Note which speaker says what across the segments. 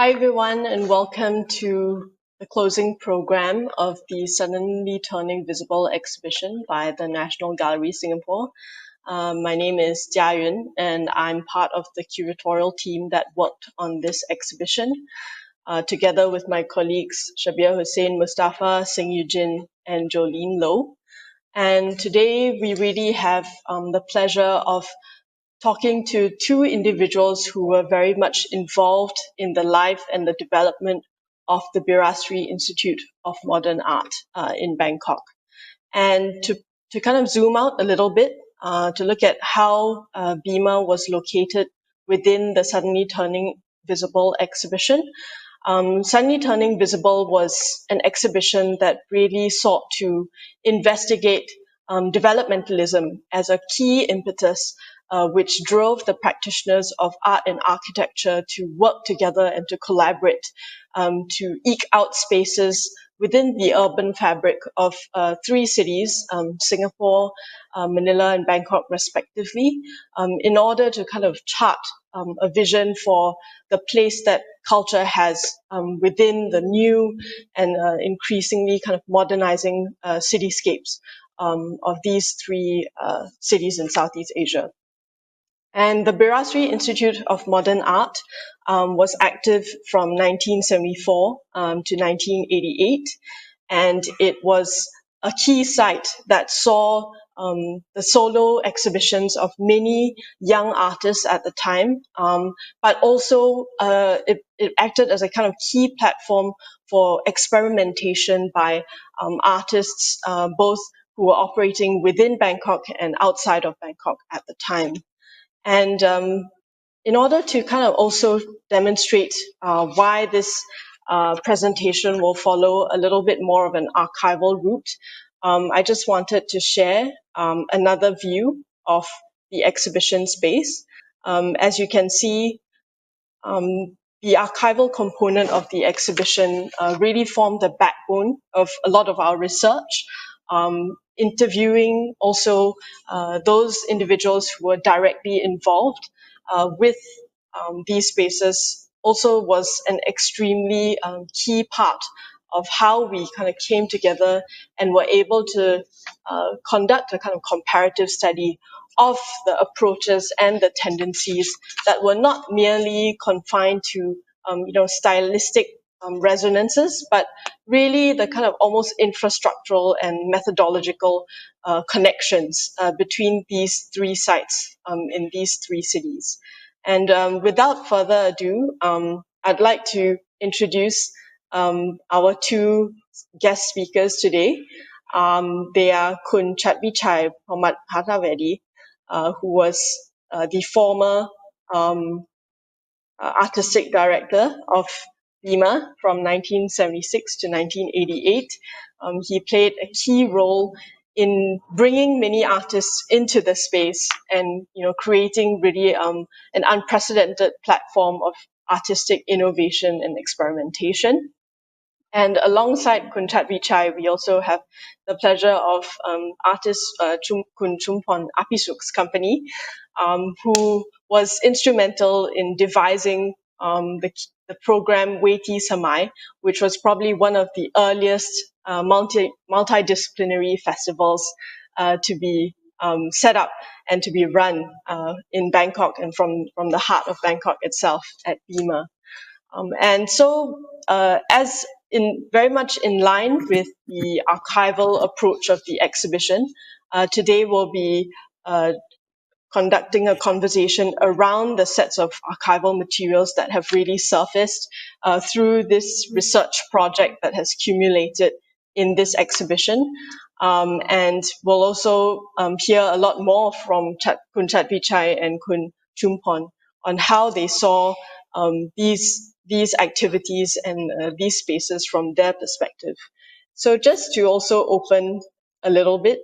Speaker 1: Hi everyone, and welcome to the closing program of the Suddenly Turning Visible exhibition by the National Gallery Singapore. My name is Jia Yun, and I'm part of the curatorial team that worked on this exhibition, together with my colleagues Shabir Hussain Mustafa, Sing Eugene, and Jolene Low. And today we really have the pleasure of talking to two individuals who were very much involved in the life and the development of the Bhirasri Institute of Modern Art in Bangkok. And to kind of zoom out a little bit, to look at how BIMA was located within the Suddenly Turning Visible exhibition. Suddenly Turning Visible was an exhibition that really sought to investigate developmentalism as a key impetus which drove the practitioners of art and architecture to work together and to collaborate to eke out spaces within the urban fabric of three cities, Singapore, Manila, and Bangkok, respectively, in order to kind of chart a vision for the place that culture has within the new and increasingly kind of modernizing cityscapes of these three cities in Southeast Asia. And the Bhirasri Institute of Modern Art was active from 1974 to 1988, and it was a key site that saw the solo exhibitions of many young artists at the time, but also it acted as a kind of key platform for experimentation by artists, both who were operating within Bangkok and outside of Bangkok at the time. And in order to kind of also demonstrate why this presentation will follow a little bit more of an archival route, I just wanted to share another view of the exhibition space. As you can see, the archival component of the exhibition really formed the backbone of a lot of our research. Interviewing also those individuals who were directly involved with these spaces also was an extremely key part of how we kind of came together and were able to conduct a kind of comparative study of the approaches and the tendencies that were not merely confined to stylistic resonances, but really the kind of almost infrastructural and methodological connections between these three sites in these three cities. And without further ado, I'd like to introduce our two guest speakers today. They are Kun Chatvichai Promadhattavedi, who was the former artistic director of BIMA from 1976 to 1988. He played a key role in bringing many artists into the space and creating really an unprecedented platform of artistic innovation and experimentation. And alongside Kun Chatvichai, we also have the pleasure of artist Kun Chumpon Apisuk's company, who was instrumental in devising the program Weti Samai, which was probably one of the earliest multi-disciplinary festivals to be set up and to be run in Bangkok and from the heart of Bangkok itself at BIMA. And so, as very much in line with the archival approach of the exhibition, today we'll be conducting a conversation around the sets of archival materials that have really surfaced through this research project that has accumulated in this exhibition. And we'll also hear a lot more from Kun Chatvichai and Kun Chumpon on how they saw these activities and these spaces from their perspective. So just to also open a little bit,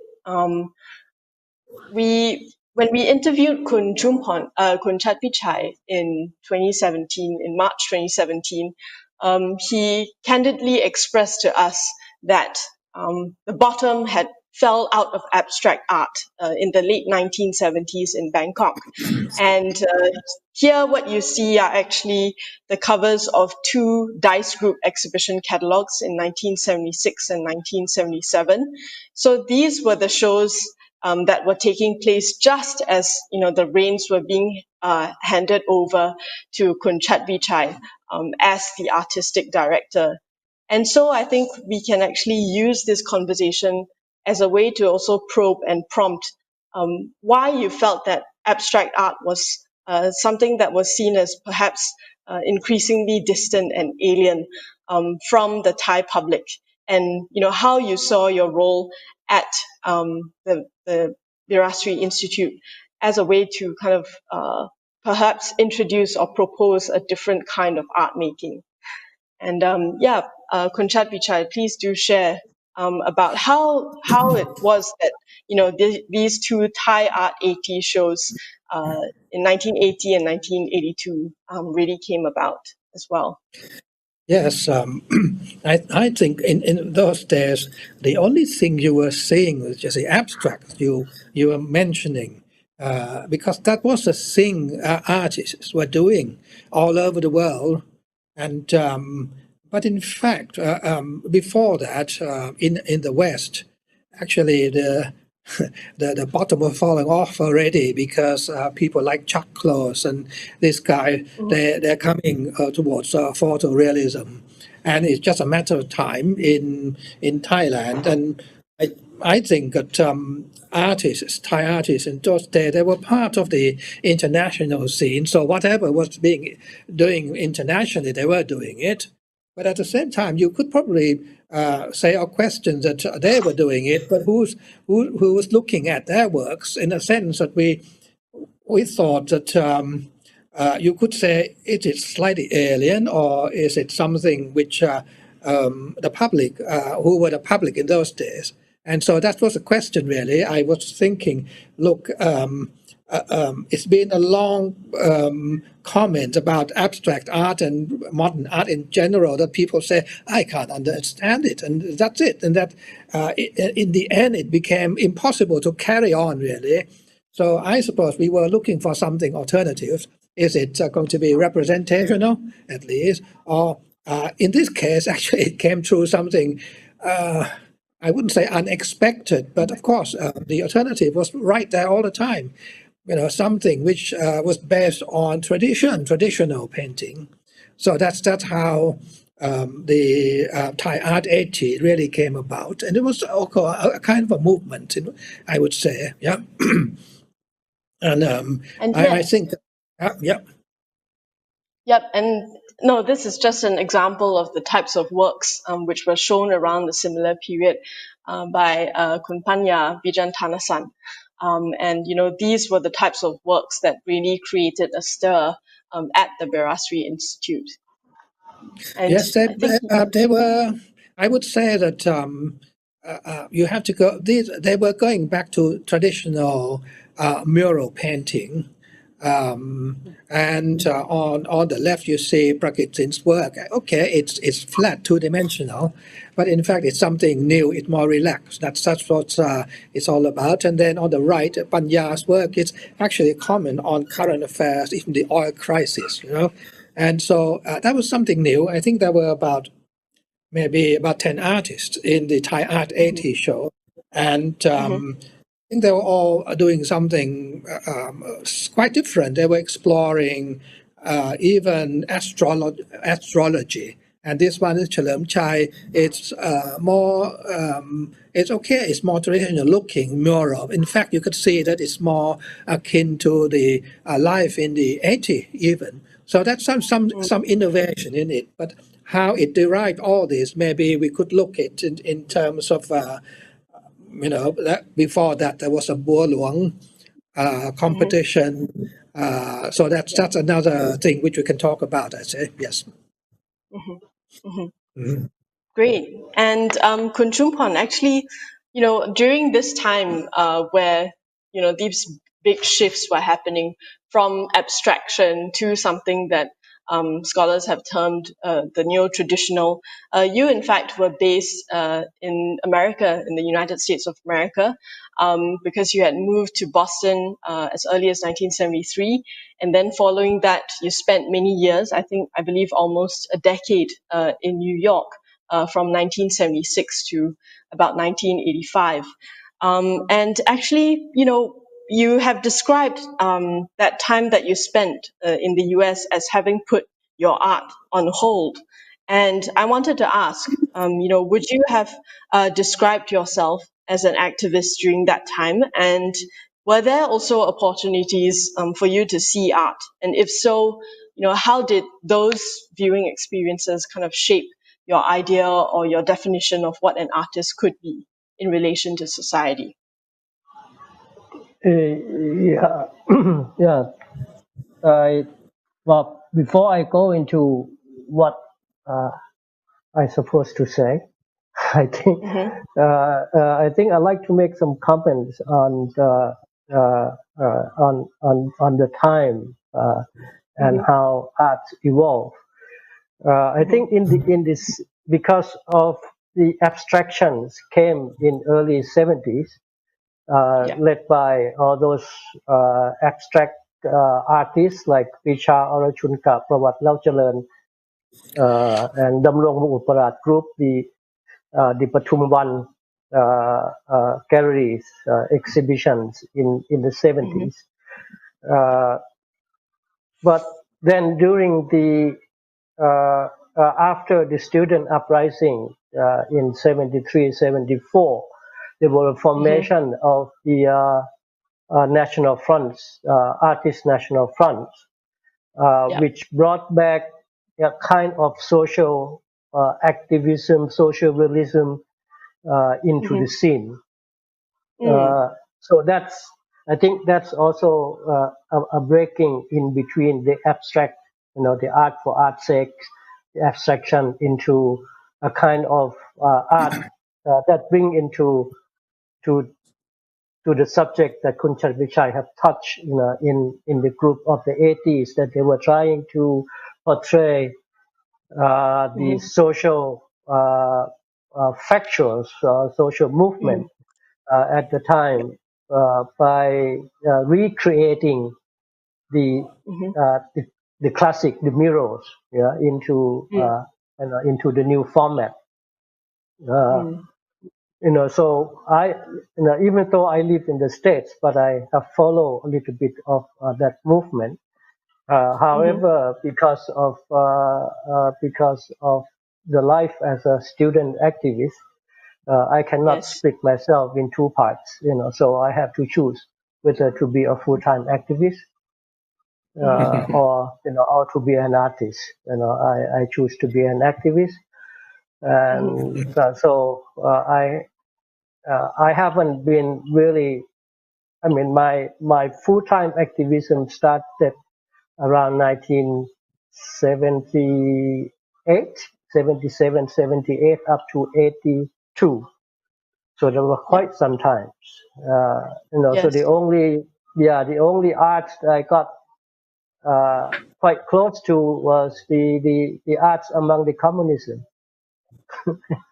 Speaker 1: when we interviewed Kun Chatvichai in 2017, in March 2017, he candidly expressed to us that the bottom had fell out of abstract art in the late 1970s in Bangkok. And here what you see are actually the covers of two Dice Group exhibition catalogs in 1976 and 1977. So these were the shows that were taking place just as the reins were being handed over to Kun Chatvichai as the artistic director. And so I think we can actually use this conversation as a way to also probe and prompt why you felt that abstract art was something that was seen as perhaps increasingly distant and alien from the Thai public, and how you saw your role at the Bhirasri Institute as a way to kind of perhaps introduce or propose a different kind of art making. And Kun Chatvichai, please do share about how it was that these two Thai art 80 shows in 1980 and 1982 really came about as well.
Speaker 2: Yes, I think in those days, the only thing you were seeing was just the abstract you were mentioning, because that was the thing artists were doing all over the world. And but in fact, before that, in the West, actually the bottom was falling off already, because people like Chuck Close and this guy, they're coming towards photorealism, and it's just a matter of time in Thailand. And I think that Thai artists in those days, they were part of the international scene. So whatever was being doing internationally, they were doing it. But at the same time, you could probably say or question that they were doing it, but who was looking at their works, in a sense that we thought that you could say it is slightly alien, or is it something which the public, who were the public in those days? And so that was a question, really. I was thinking, look, it's been a long comment about abstract art and modern art in general, that people say, I can't understand it, and that's it. And that in the end, it became impossible to carry on, really. So I suppose we were looking for something alternative. Is it going to be representational, at least? Or in this case, actually, it came through something, I wouldn't say unexpected, but of course, the alternative was right there all the time. Something which was based on traditional painting. So that's how the Thai Art 80 really came about. And it was a kind of a movement, I would say, yeah. And I think, yeah.
Speaker 1: Yep, and no, this is just an example of the types of works which were shown around the similar period by Kun Panya Vijayantanasan. And these were the types of works that really created a stir at the Bhirasri Institute. And
Speaker 2: yes, they were. I would say that you have to go. They were going back to traditional mural painting. And on the left, you see Prakritin's work. Okay, it's flat, two-dimensional, but in fact, it's something new. It's more relaxed. That's what it's all about. And then on the right, Panya's work is actually common on current affairs, even the oil crisis. And so that was something new. I think there were maybe about 10 artists in the Thai Art 80 show, and I think they were all doing something quite different. They were exploring even astrology. And this one is Chatvichai. It's more, it's okay. It's more traditional looking mural. In fact, you could see that it's more akin to the life in the 80s even. So that's some innovation in it. But how it derived all this, maybe we could look at it in terms of before that there was a Bua Luang competition. So that's another thing which we can talk about, I say. Yes.
Speaker 1: Great. And Kun Chumpon, actually, during this time where, these big shifts were happening from abstraction to something that scholars have termed the neo-traditional. You, in fact, were based in America, in the United States of America, because you had moved to Boston as early as 1973, and then following that, you spent many years, I believe almost a decade, in New York, from 1976 to about 1985. And actually, you have described that time that you spent in the US as having put your art on hold. And I wanted to ask, would you have described yourself as an activist during that time? And were there also opportunities for you to see art? And if so, how did those viewing experiences kind of shape your idea or your definition of what an artist could be in relation to society?
Speaker 3: Yeah, yeah. Well, before I go into what I supposed to say, I think I think I'd like to make some comments on on the time and how art evolved. I think in this, because of the abstractions came in early 70s, led by all those abstract artists like Vicha Orachunka, Prawat Laucharan, and Damrong Uparat group, the Patumwan galleries exhibitions in the 70s. But then during the after the student uprising in 73, 74, there was a formation of the national fronts, artist national fronts, which brought back a kind of social activism, social realism into the scene. So I think that's also a breaking in between the abstract, the art for art's sake, the abstraction, into a kind of art that bring into to the subject that Kun Chatvichai have touched in the group of the 80s, that they were trying to portray the social factuals, social movement at the time by recreating the, the classic, the murals, into into the new format. So I, even though I live in the States, but I have followed a little bit of that movement. However, because of the life as a student activist, I cannot split myself in two parts. So I have to choose whether to be a full-time activist or to be an artist. I choose to be an activist, and so I haven't been really. I mean, my full-time activism started around 1978, 77, 78 up to 82. So there were quite some times. So the only art I got quite close to was the arts among the communism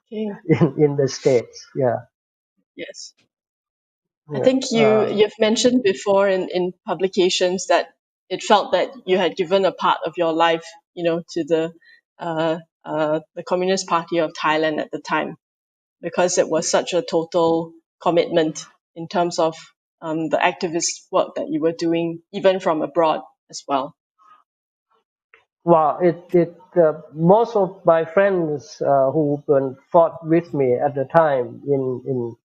Speaker 3: in the States. Yeah.
Speaker 1: Yes. I think you've mentioned before in publications that it felt that you had given a part of your life, to the Communist Party of Thailand at the time, because it was such a total commitment in terms of the activist work that you were doing, even from abroad as well.
Speaker 3: Well, most of my friends who fought with me at the time in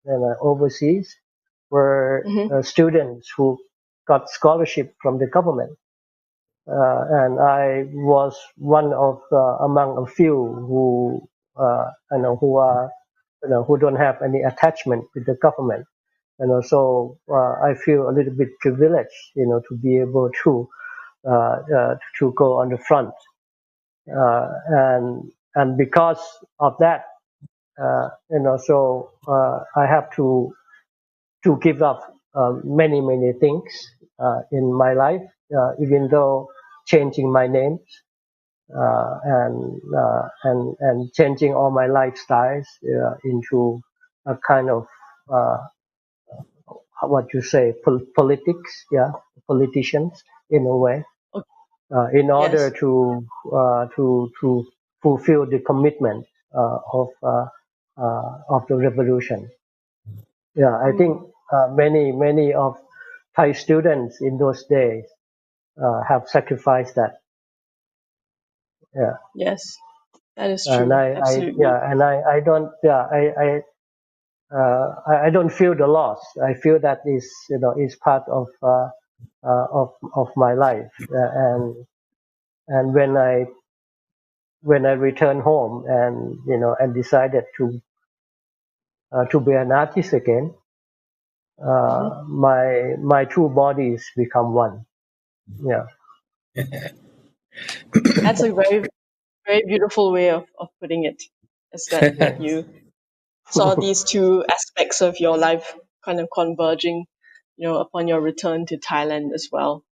Speaker 3: overseas were students who got scholarship from the government, and I was one of among a few who who are who don't have any attachment with the government, so I feel a little bit privileged, to be able to go on the front, and because of that, so I have to give up many things in my life, even though changing my names. and changing all my lifestyles into a kind of what you say politics, politicians in a way,
Speaker 1: Okay.
Speaker 3: in order
Speaker 1: Yes.
Speaker 3: to fulfill the commitment of the revolution. Yeah, I think many of Thai students in those days have sacrificed that. Yeah,
Speaker 1: Yes. That is
Speaker 3: and
Speaker 1: true. Absolutely.
Speaker 3: I don't I don't feel the loss. I feel that is part of my life, and when I return home and decided to be an artist again, my two bodies become one. Yeah.
Speaker 1: That's a very, very beautiful way of putting it. Is that you saw these two aspects of your life kind of converging, upon your return to Thailand as well.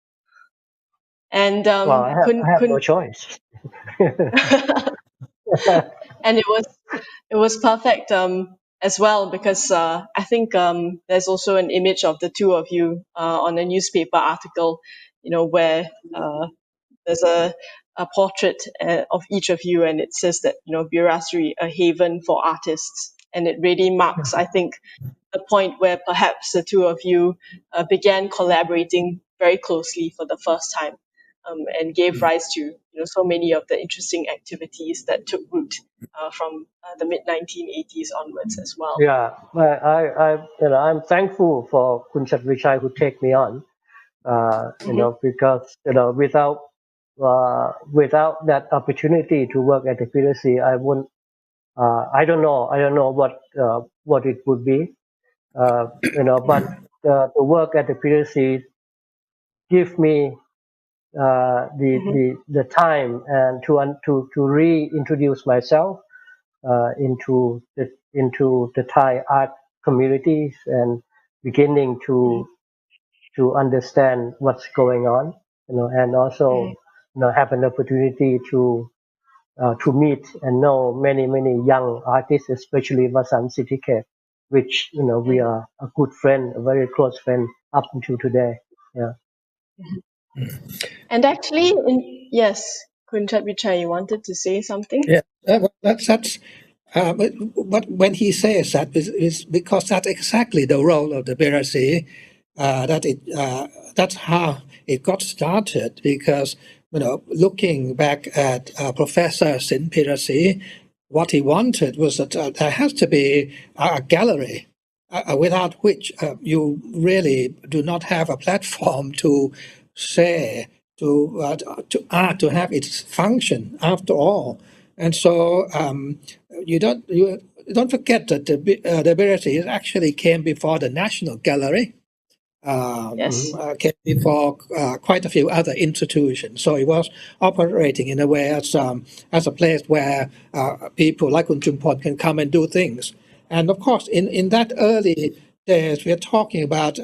Speaker 1: And
Speaker 3: Well, I have no
Speaker 1: couldn't
Speaker 3: choice.
Speaker 1: and it was perfect as well because I think there's also an image of the two of you on a newspaper article, where there's a portrait of each of you, and it says that Bhirasri, a haven for artists, and it really marks, I think, the point where perhaps the two of you began collaborating very closely for the first time, and gave rise to so many of the interesting activities that took root from the mid 1980s onwards as well.
Speaker 3: Yeah, I'm thankful for Kun Chatvichai who take me on.
Speaker 1: Hmm.
Speaker 3: Because without that opportunity to work at the Bhirasri, I wouldn't. I don't know what it would be. But the work at the Bhirasri give me
Speaker 1: Hmm.
Speaker 3: the time and to reintroduce myself into the Thai art communities and beginning to understand what's going on, and
Speaker 1: Hmm.
Speaker 3: also have an opportunity to meet and know many young artists, especially Vasan Sitike, which we
Speaker 1: Hmm.
Speaker 3: are a good friend, a very close friend up until today. Yeah.
Speaker 1: And actually, yes, Kun Chatvichai, you wanted to say something?
Speaker 2: Yeah, well, that's but when he says that is because that's exactly the role of the Bhirasri, that's how it got started. Because looking back at Professor Sin Bhirasri, what he wanted was that there has to be a gallery without which you really do not have a platform to say to art to have its function after all. And so you don't forget that the Bhirasri actually came before the National Gallery,
Speaker 1: Yes.
Speaker 2: came before quite a few other institutions. So it was operating in a way as a place where people like Kun Chumpon can come and do things. And of course, in that early days, we're talking about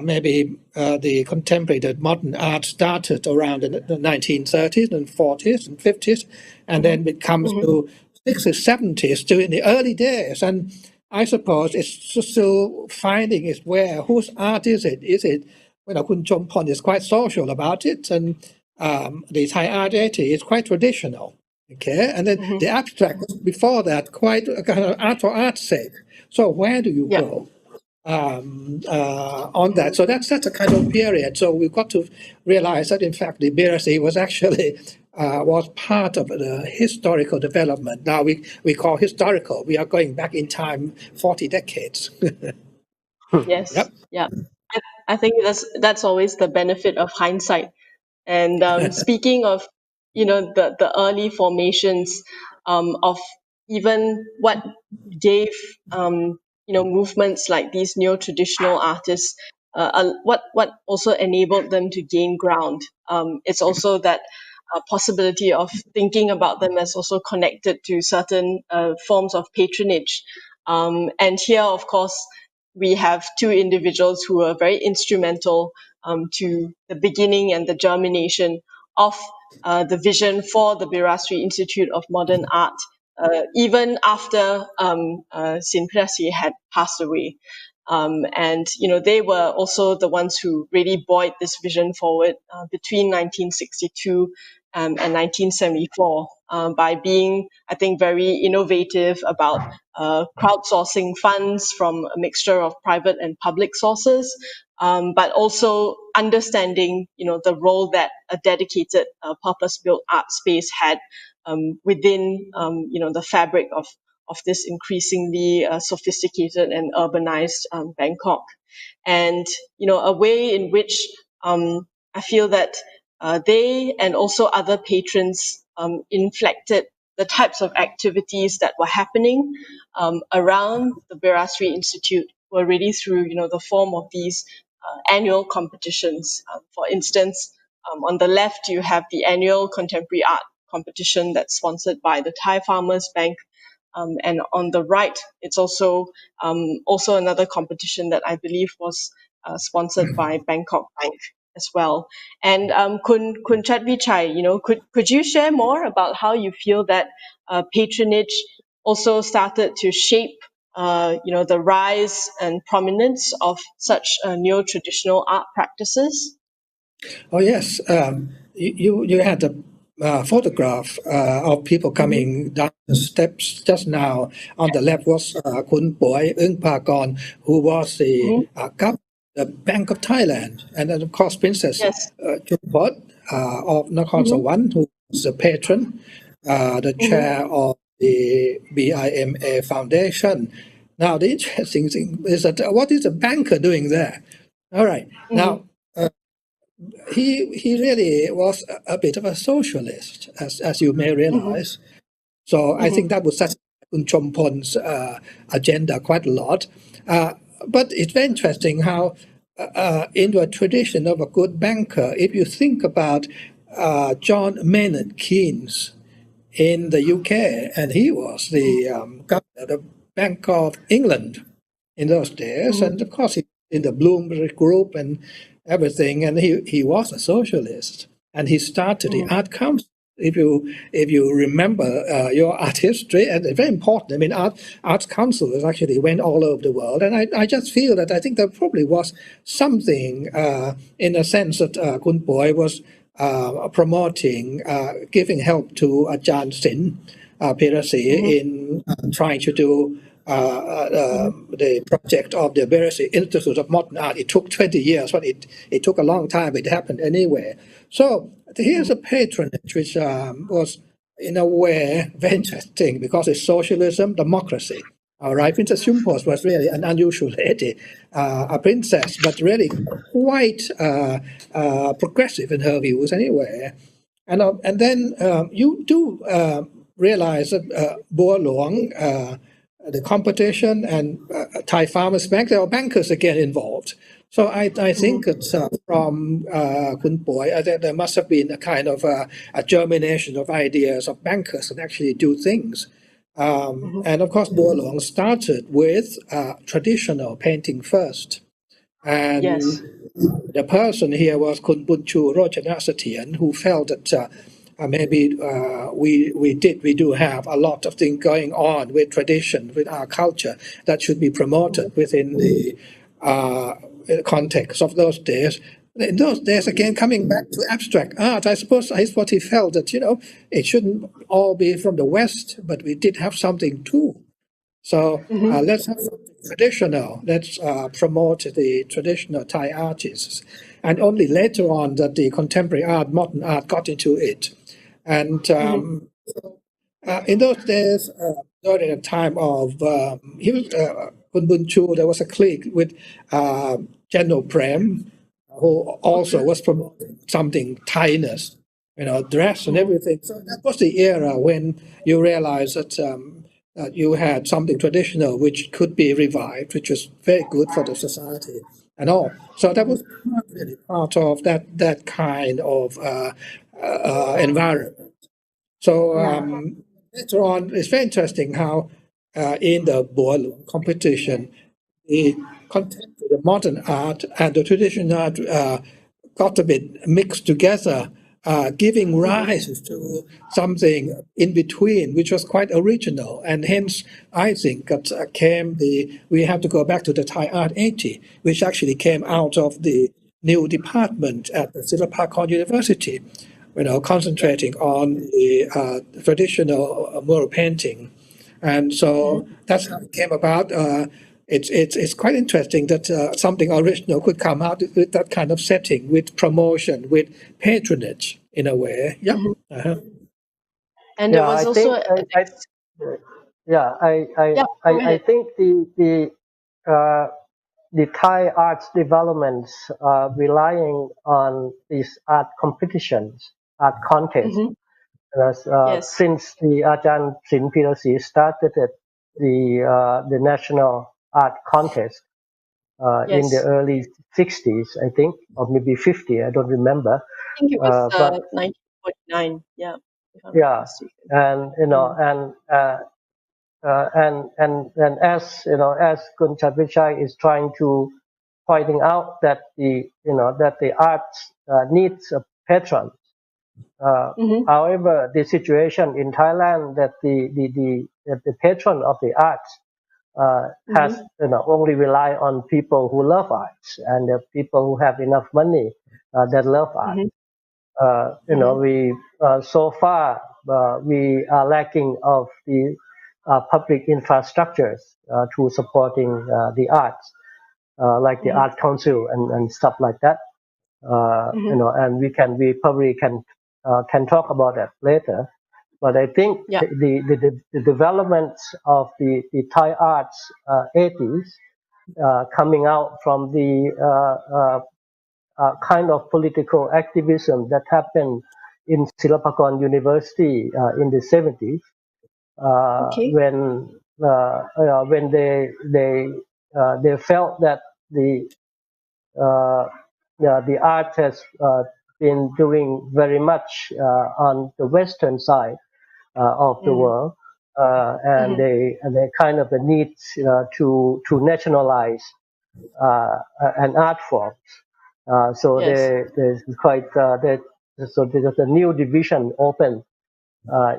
Speaker 2: maybe the contemporary, the modern art started around the 1930s and 40s and 50s, and
Speaker 1: Hmm.
Speaker 2: then it comes
Speaker 1: Hmm.
Speaker 2: to 60s, 70s, still in the early days. And I suppose it's still finding its where. Whose art is it? Is it, Kun Chumpon is quite social about it, and the Thai art 80 is quite traditional. Okay, and then
Speaker 1: Hmm.
Speaker 2: the abstract was before that, quite a kind of art for art's sake. So where do you
Speaker 1: Yeah.
Speaker 2: go on that? So that's a kind of period. So we've got to realize that in fact the BRC was actually was part of the historical development. Now we call historical. We are going back in time 40 decades.
Speaker 1: Yes.
Speaker 2: Yep.
Speaker 1: Yeah. I think that's always the benefit of hindsight. And speaking of, the early formations of even what gave movements like these neo-traditional artists, what also enabled them to gain ground. It's also that possibility of thinking about them as also connected to certain forms of patronage. And here, of course, we have two individuals who are very instrumental to the beginning and the germination of the vision for the Bhirasri Institute of Modern Art, even after Sin Bhirasri had passed away. And they were also the ones who really buoyed this vision forward between 1962 and 1974 by being, I think, very innovative about crowdsourcing funds from a mixture of private and public sources, but also understanding, the role that a dedicated, purpose-built art space had within, the fabric of this increasingly sophisticated and urbanized Bangkok. And, a way in which I feel that they and also other patrons inflected the types of activities that were happening around the Bhirasri Institute were really through, the form of these annual competitions. For instance, on the left, you have the annual contemporary art competition that's sponsored by the Thai Farmers Bank. And on the right, it's also another competition that I believe was sponsored by Bangkok Bank as well. And Kun Chatvichai, could you share more about how you feel that patronage also started to shape the rise and prominence of such neo-traditional art practices?
Speaker 2: Oh yes, you had a photograph of people coming down the steps just now. On the left was Kun Poi Ung Pakorn, who was the governor of the Bank of Thailand, and then of course Princess
Speaker 1: Yes.
Speaker 2: Chumpon of Nakhon Sawan, who was the patron, the chair of the BIMA Foundation. Now the interesting thing is that what is a banker doing there? All right, now. He really was a bit of a socialist, as you may realize. So I think that would satisfy Chumpon's agenda quite a lot. But it's very interesting how, in the tradition of a good banker, if you think about John Maynard Keynes in the UK, and he was the governor of the Bank of England in those days, and of course he in the Bloomberg Group and everything, and he was a socialist, and he started the Art Council. If you remember your art history, and it's very important. I mean, Arts Council actually went all over the world, and I just feel that I think there probably was something in a sense that Kun Poi was promoting, giving help to Ajahn Sin Bhirasri in trying to do the project of the Bhirasri Institute of Modern Art. It took 20 years, but it took a long time. It happened anyway. So here's a patronage which was, in a way, very interesting because it's socialism, democracy. All right, Princess Chumpon was really an unusual lady, a princess, but really quite progressive in her views anyway. And then you do realize that Boa Luang, the competition, and Thai Farmers Bank, there are bankers again involved. So I think it's from Kun Poi, there must have been a kind of a germination of ideas of bankers that actually do things. And of course, Boa Luang started with traditional painting first. And the person here was Kun Bunchu Rochanasatian, who felt that maybe we do have a lot of things going on with tradition, with our culture, that should be promoted within the context of those days. In those days, again, coming back to abstract art, I suppose is what he felt, that, it shouldn't all be from the West, but we did have something too. So let's have something traditional. Let's promote the traditional Thai artists. And only later on that the contemporary art, modern art got into it. And in those days, during the time of, he was Kun Bunchu, there was a clique with General Prem, who also was promoting something Thainess, dress and everything. So that was the era when you realize that you had something traditional which could be revived, which was very good for the society and all. So that was really part of that kind of environment. So later on, it's very interesting how in the Boa Luang competition, the contemporary, the modern art and the traditional art got a bit mixed together. giving rise to something in between, which was quite original. And hence, I think that we have to go back to the Thai Art 80, which actually came out of the new department at the Silpakorn University, concentrating on the traditional mural painting. And so that's how it came about. It's quite interesting that something original could come out with that kind of setting, with promotion, with patronage in a way. Yeah. Uh-huh.
Speaker 1: And there
Speaker 3: Yeah,
Speaker 1: was
Speaker 3: I
Speaker 1: also
Speaker 3: think I think uh, the Thai arts developments are relying on these art competitions, art contests.
Speaker 1: yes,
Speaker 3: Since the Ajahn Sin Bhirasri started the national art contest in the
Speaker 1: yes.
Speaker 3: early 60s, I think, or maybe 50, I don't remember.
Speaker 1: I think it was
Speaker 3: But
Speaker 1: 1949. Yeah, if I'm not
Speaker 3: yeah,
Speaker 1: mistaken.
Speaker 3: and and as Kun Chatvichai is trying to pointing out that the arts needs a patron. However, the situation in Thailand that the patron of the arts has only rely on people who love arts and the people who have enough money that love art. We so far we are lacking of the public infrastructures to supporting the arts, like the art council and stuff like that. And we probably can talk about that later. But I think
Speaker 1: Yeah.
Speaker 3: the developments of the Thai arts 80s coming out from the kind of political activism that happened in Silpakorn University in the 70s,
Speaker 1: Okay.
Speaker 3: when they felt that uh, the art has been doing very much on the western side of the world, and they kind of need to nationalize an art form. So
Speaker 1: Yes.
Speaker 3: there's quite so there's a new division open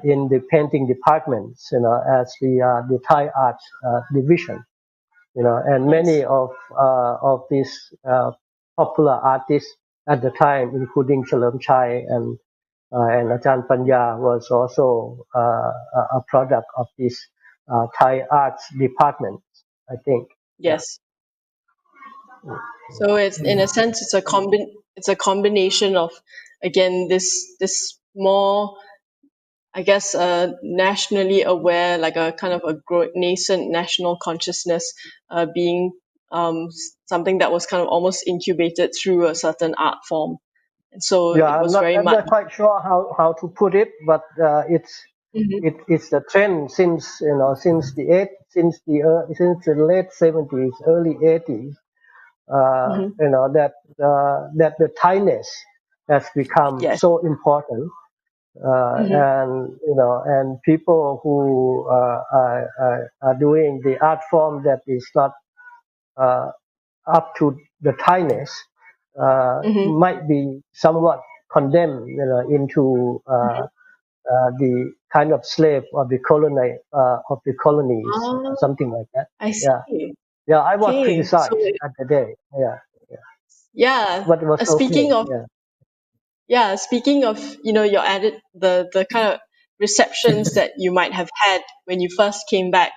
Speaker 3: in the painting departments, as the Thai art division, and
Speaker 1: Yes.
Speaker 3: many of these popular artists at the time, including Chai and Ajahn Panya, was also a product of this Thai arts department, I think. Yeah.
Speaker 1: Yes. So it's in a sense it's a combination of, again, this more, I guess, nationally aware, like a kind of a nascent national consciousness, being something that was kind of almost incubated through a certain art form. And so
Speaker 3: Yeah,
Speaker 1: it was very
Speaker 3: I'm
Speaker 1: much.
Speaker 3: not quite sure how to put it, but
Speaker 1: Mhm.
Speaker 3: it's the trend since since the late 70s, early 80s.
Speaker 1: Mhm.
Speaker 3: That the Thainess has become
Speaker 1: Yes.
Speaker 3: so important,
Speaker 1: Mhm.
Speaker 3: and people who are doing the art form that is not uh, up to the Thainess
Speaker 1: Mhm.
Speaker 3: might be somewhat condemned, into the kind of slave of the colonies,
Speaker 1: Ah,
Speaker 3: something like that.
Speaker 1: I
Speaker 3: Yeah,
Speaker 1: see.
Speaker 3: yeah. I was
Speaker 1: Okay. So
Speaker 3: criticized at the day. Yeah, yeah.
Speaker 1: yeah,
Speaker 3: But it was okay.
Speaker 1: speaking of,
Speaker 3: Yeah.
Speaker 1: yeah, speaking of, your added the kind of receptions that you might have had when you first came back.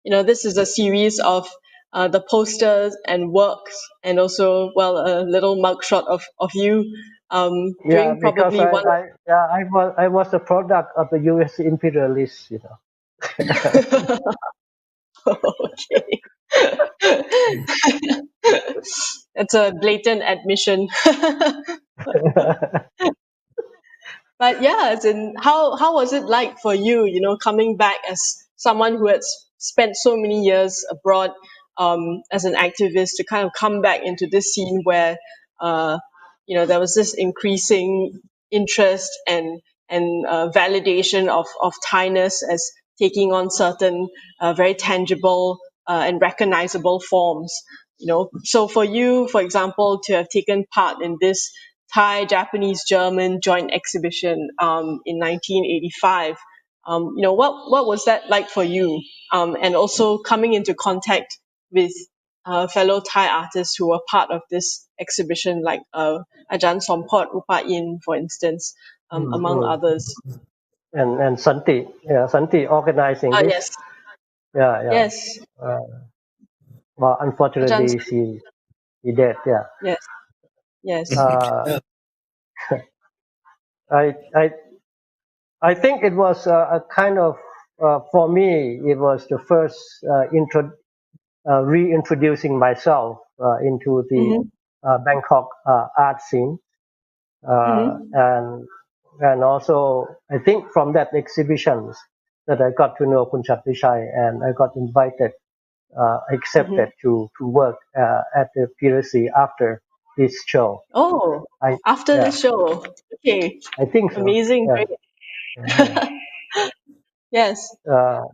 Speaker 1: This is a series of the posters and works, and also, well, a little mugshot of you
Speaker 3: Yeah,
Speaker 1: during
Speaker 3: because
Speaker 1: probably one
Speaker 3: I was a product of the U.S. imperialists.
Speaker 1: of. Okay. It's a blatant admission. But yeah, as in, how was it like for you, coming back as someone who had spent so many years abroad, as an activist, to kind of come back into this scene where, there was this increasing interest and validation of Thainess as taking on certain very tangible and recognizable forms. So for you, for example, to have taken part in this Thai, Japanese, German joint exhibition in 1985. What was that like for you? And also coming into contact with fellow Thai artists who were part of this exhibition, like Ajahn Sompot Upayin, for instance, among others.
Speaker 3: And Santi organizing this.
Speaker 1: Yes.
Speaker 3: Yeah.
Speaker 1: Yes.
Speaker 3: Well,
Speaker 1: Ajahn
Speaker 3: unfortunately, he dead. Yeah.
Speaker 1: Yes. Yes.
Speaker 3: I think it was a kind of for me it was the first reintroducing myself into the Bangkok art scene, and also I think from that exhibitions that I got to know Kun Chatvichai, and I got invited, accepted to work at the Bhirasri after this show.
Speaker 1: Oh, after the show. Okay.
Speaker 3: I think so.
Speaker 1: Amazing.
Speaker 3: Yeah.
Speaker 1: Great. Yes.
Speaker 3: And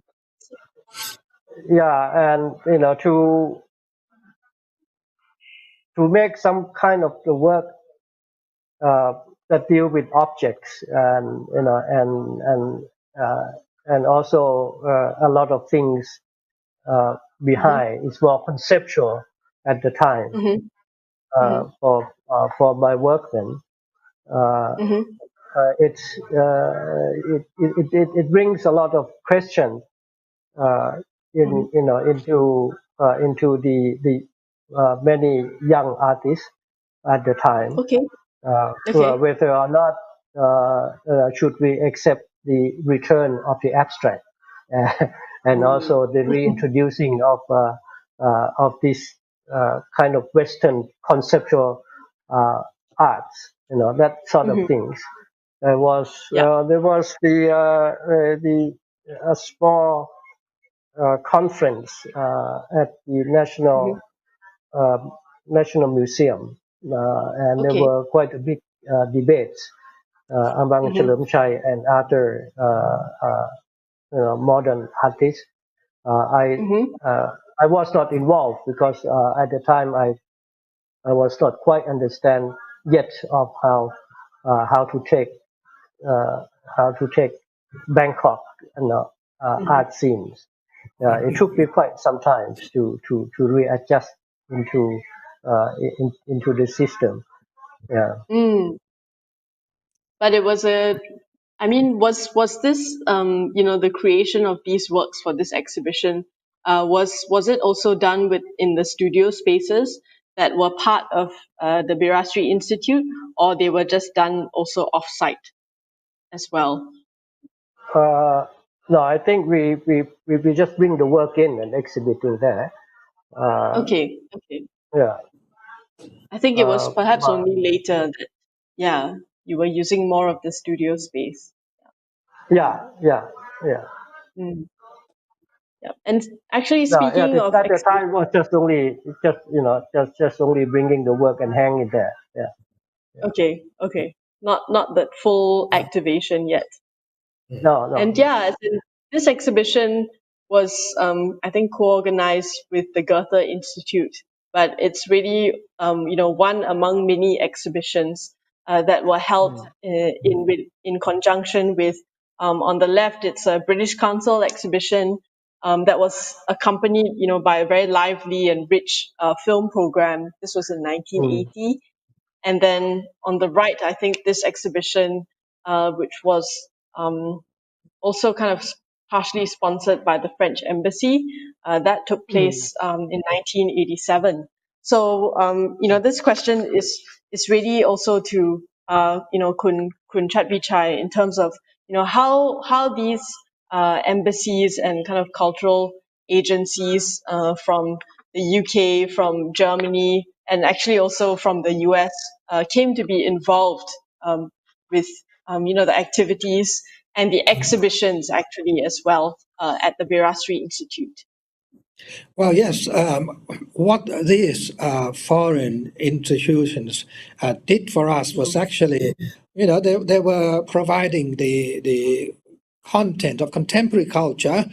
Speaker 3: to make some kind of the work that deal with objects, and and also a lot of things behind. It's more conceptual at the time for my work then. It brings a lot of questions into the many young artists at the time.
Speaker 1: Okay.
Speaker 3: Whether or not should we accept the return of the abstract, and also the reintroducing of this kind of Western conceptual arts, that sort of things. There was the a small conference at the National Museum, and there were quite a big debates among Chalermchai and other modern artists. I was not involved because at the time I was not quite understand yet of how to take Bangkok art scenes. It took me quite some time to readjust into the system. Yeah.
Speaker 1: But it was was this the creation of these works for this exhibition, was it also done in the studio spaces that were part of the Bhirasri Institute, or they were just done also off-site as well?
Speaker 3: No, I think we just bring the work in and exhibit it there.
Speaker 1: Okay.
Speaker 3: Yeah.
Speaker 1: I think it was perhaps only later that, you were using more of the studio space.
Speaker 3: Yeah.
Speaker 1: Mm. Yeah. And actually,
Speaker 3: No,
Speaker 1: speaking of
Speaker 3: at the time was just only bringing the work and hang it there. Yeah.
Speaker 1: Okay. Not that full activation yet.
Speaker 3: No.
Speaker 1: And as in, this exhibition was, I think, co-organized with the Goethe Institute, but it's really, one among many exhibitions that were held in conjunction with, on the left, it's a British Council exhibition that was accompanied, by a very lively and rich film program. This was in 1980. And then on the right, I think this exhibition, which was also kind of partially sponsored by the French embassy, that took place in 1987. So, this question is really also to, Kun Chatvichai, in terms of, how these embassies and kind of cultural agencies from the UK, from Germany, and actually also from the US came to be involved with, the activities and the exhibitions actually as well at the Bhirasri Institute.
Speaker 2: Well, yes. What these foreign institutions did for us was actually, they were providing the content of contemporary culture.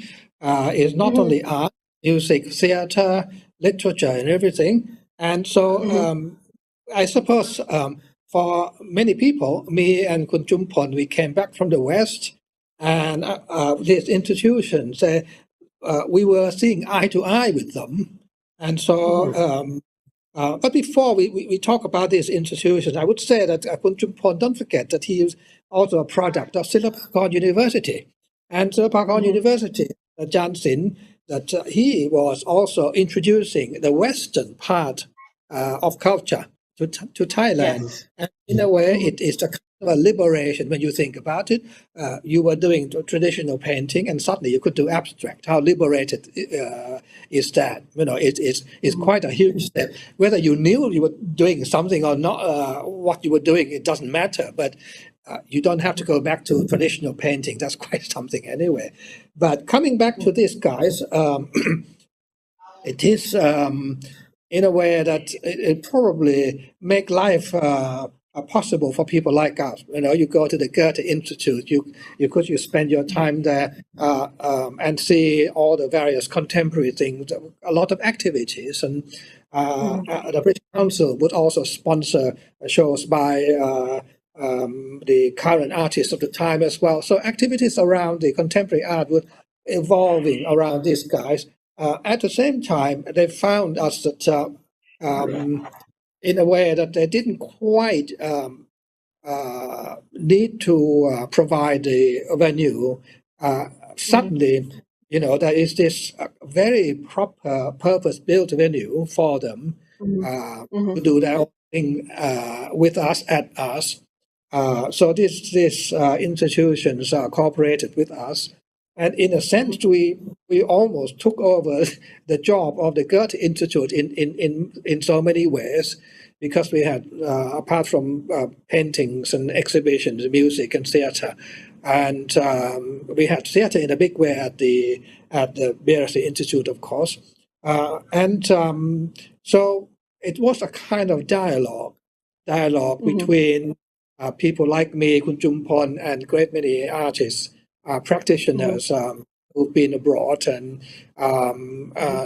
Speaker 2: Is not only art, music, theater, literature, and everything. And so I suppose for many people, me and Kun Chumpon, we came back from the West, and these institutions, we were seeing eye to eye with them. And so, but before we talk about these institutions, I would say that Kun Chumpon, don't forget that he is also a product of Silpakorn University. And Silpakorn University, Jan Sin, that he was also introducing the Western part of culture to Thailand.
Speaker 1: Yes.
Speaker 2: And in a way, it is a kind of a liberation when you think about it. You were doing traditional painting, and suddenly you could do abstract. How liberated is that? You know, it's quite a huge step. Whether you knew you were doing something or not, what you were doing, it doesn't matter. But you don't have to go back to traditional painting. That's quite something anyway. But coming back to this, guys, it is in a way that it probably make life possible for people like us. You know, you go to the Goethe Institute, you spend your time there and see all the various contemporary things, a lot of activities, and the British Council would also sponsor shows by the current artists of the time as well. So activities around the contemporary art were evolving around these guys. At the same time, they found us that in a way that they didn't quite need to provide the venue. Suddenly, you know, there is this very proper, purpose-built venue for them to do their own thing with us, at us. So these institutions cooperated with us. And in a sense, we almost took over the job of the Goethe Institute in so many ways, because we had, apart from paintings and exhibitions, music and theatre, and we had theatre in a big way at the Bhirasri Institute, of course. So it was a kind of dialogue between people like me, Kun Chumpon, and great many artists, practitioners who've been abroad, and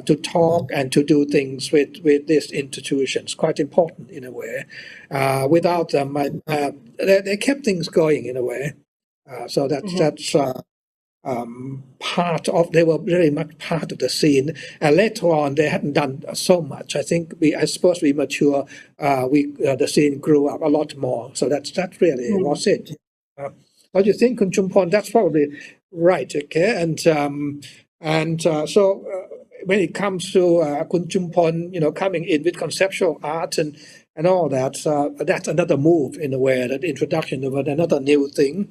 Speaker 2: to talk and to do things with these institutions. Quite important in a way. Without them, they kept things going in a way. So that's part of. They were very much part of the scene. And later on, they hadn't done so much. I suppose we mature. The scene grew up a lot more. So that really was it. What do you think, Kun Chumpon? That's probably right, okay? And so when it comes to Kun Chumpon, you know, coming in with conceptual art and all that, that's another move in a way, that introduction of another new thing.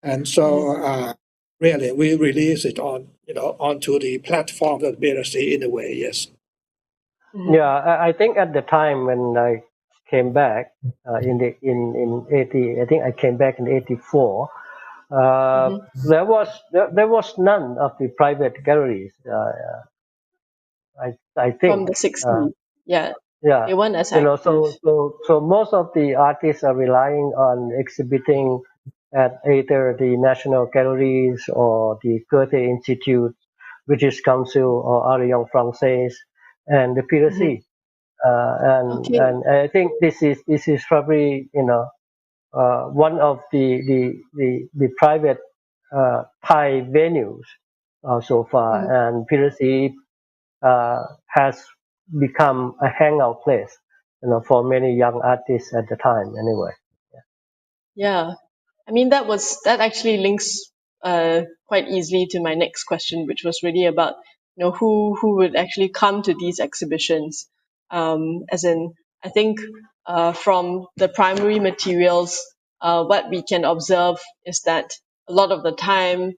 Speaker 2: And so really, we release it onto the platform of Bhirasri in a way, yes.
Speaker 3: Yeah, I think at the time when I came back in 80, I think I came back in 84. There was none of the private galleries. I think
Speaker 1: From the 60s, yeah.
Speaker 3: Yeah,
Speaker 1: They weren't as
Speaker 3: you know,
Speaker 1: active.
Speaker 3: so most of the artists are relying on exhibiting at either the National Galleries or the Goethe Institute, British Council, or Arillon Français, and the Bhirasri.
Speaker 1: Okay.
Speaker 3: And I think this is probably, you know, one of the private Thai venues so far, and Bhirasri has become a hangout place, you know, for many young artists at the time. Anyway.
Speaker 1: Yeah. I mean, that actually links quite easily to my next question, which was really about, you know, who would actually come to these exhibitions. As in, I think from the primary materials, what we can observe is that a lot of the time,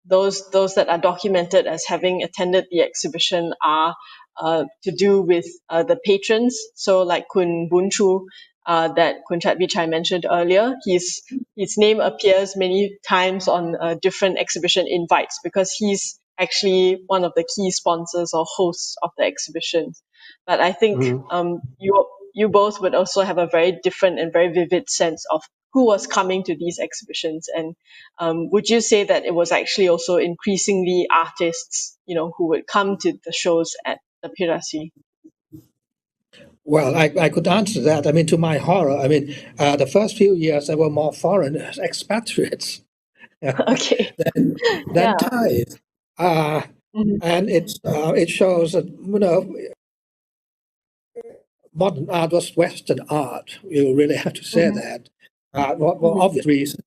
Speaker 1: those that are documented as having attended the exhibition are to do with the patrons. So like Kun Bunchu, that Kun Chatvichai mentioned earlier, his name appears many times on different exhibition invites because he's actually one of the key sponsors or hosts of the exhibition. But I think you both would also have a very different and very vivid sense of who was coming to these exhibitions. And would you say that it was actually also increasingly artists, you know, who would come to the shows at the Bhirasri?
Speaker 2: Well, I could answer that. I mean, to my horror, I mean, the first few years there were more foreigners, expatriates,
Speaker 1: Okay.
Speaker 2: than
Speaker 1: Yeah.
Speaker 2: Thais. Uh,
Speaker 1: Mhm.
Speaker 2: and it shows that, modern art was Western art. You really have to say
Speaker 1: Mhm.
Speaker 2: that, for
Speaker 1: Mhm.
Speaker 2: obvious reasons.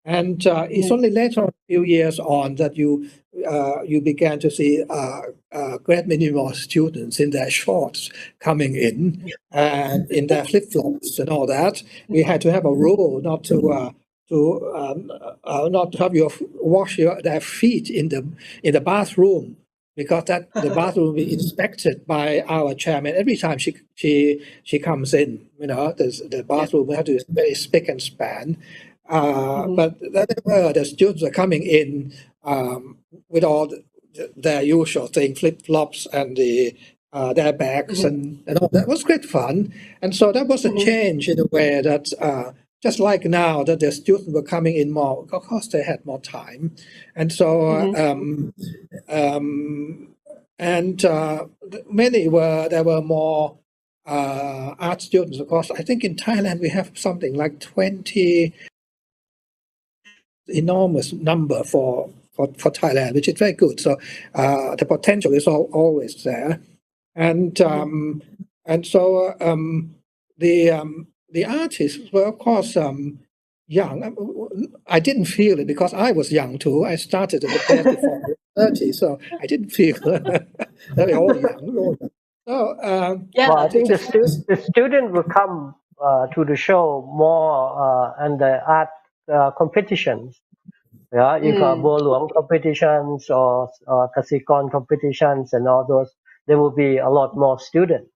Speaker 2: And it's
Speaker 1: Mhm.
Speaker 2: only later on, a few years on, that you began to see great many more students in their shorts coming in and in their flip flops and all that. We had to have a rule not to have their feet in the bathroom, because that the bathroom will be inspected by our chairman every time she comes in. The
Speaker 1: Yeah.
Speaker 2: bathroom we have to be very spick and span.
Speaker 1: Mhm.
Speaker 2: But the students are coming in with all their usual thing, flip flops and their bags
Speaker 1: Mhm.
Speaker 2: and all that. Was great fun, and so that was a
Speaker 1: Mhm.
Speaker 2: change in a way that. Just like now that the students were coming in more, of course they had more time, and so
Speaker 1: Mhm.
Speaker 2: um, and there were more art students. Of course, I think in Thailand we have something like 20, enormous number for Thailand, which is very good. So the potential is always there, and
Speaker 1: Mhm.
Speaker 2: the artists were, of course, young. I didn't feel it because I was young too. I started at the place before I was 30, so I didn't feel that we're all young. So
Speaker 3: Well, I
Speaker 1: Yeah.
Speaker 3: think the student will come to the show more and the art competitions. Yeah, if
Speaker 1: Mm.
Speaker 3: Bo competitions or Kasikon competitions and all those, there will be a lot more students,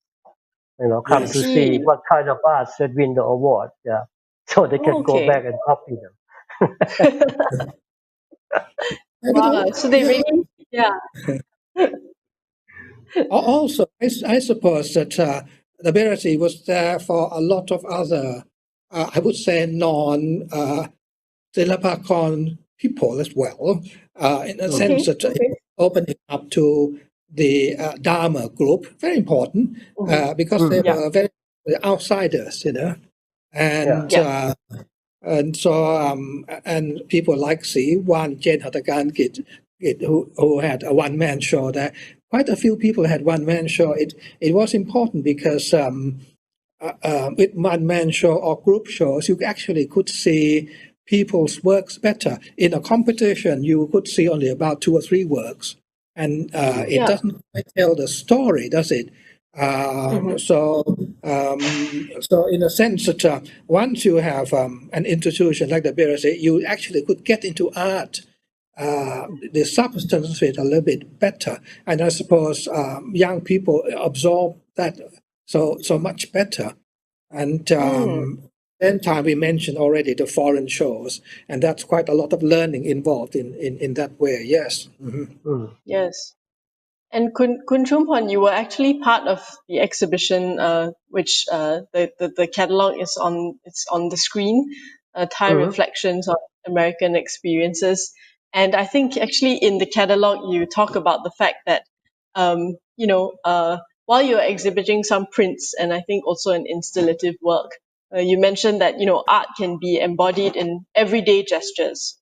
Speaker 1: I
Speaker 3: come to
Speaker 2: yes.
Speaker 3: see
Speaker 1: see.
Speaker 3: what kind of arts that win the award. Yeah, so they can go
Speaker 1: Okay.
Speaker 3: back and copy them.
Speaker 2: Yeah, but
Speaker 1: Wow. So they really, yeah.
Speaker 2: also, I suppose that the Bhirasri was there for a lot of other, I would say, non Silapakon people as well, in a
Speaker 3: Mm.
Speaker 2: sense
Speaker 1: Okay.
Speaker 2: that
Speaker 1: Okay.
Speaker 2: opening up to the Dharma group, very important,
Speaker 1: Mhm.
Speaker 2: because they
Speaker 3: Mm.
Speaker 1: Yeah.
Speaker 2: were very outsiders,
Speaker 3: Yeah.
Speaker 2: and
Speaker 1: Yeah.
Speaker 2: and people like Si Wan Jen Hatakan Kit, who had a one-man show there. Quite a few people had one-man show. It was important because with one-man show or group shows, you actually could see people's works better. In a competition, you could see only about 2 or 3 works, and
Speaker 3: Mm.
Speaker 2: it
Speaker 1: Yeah.
Speaker 2: doesn't quite tell the story, does it?
Speaker 1: Mhm.
Speaker 2: So in a sense that once you have an institution like the Bhirasri, you actually could get into art, the substance of it a little bit better, and I suppose young people absorb that so much better. And
Speaker 1: Mm.
Speaker 2: then time we mentioned already the foreign shows, and that's quite a lot of learning involved in that way. Yes.
Speaker 3: Mm.
Speaker 1: Yes. And Kun Chumpon, you were actually part of the exhibition, which the catalog is on. It's on the screen. Thai
Speaker 3: Mm.
Speaker 1: reflections on American experiences, and I think actually in the catalog you talk about the fact that, while you're exhibiting some prints and I think also an installative work, you mentioned that art can be embodied in everyday gestures,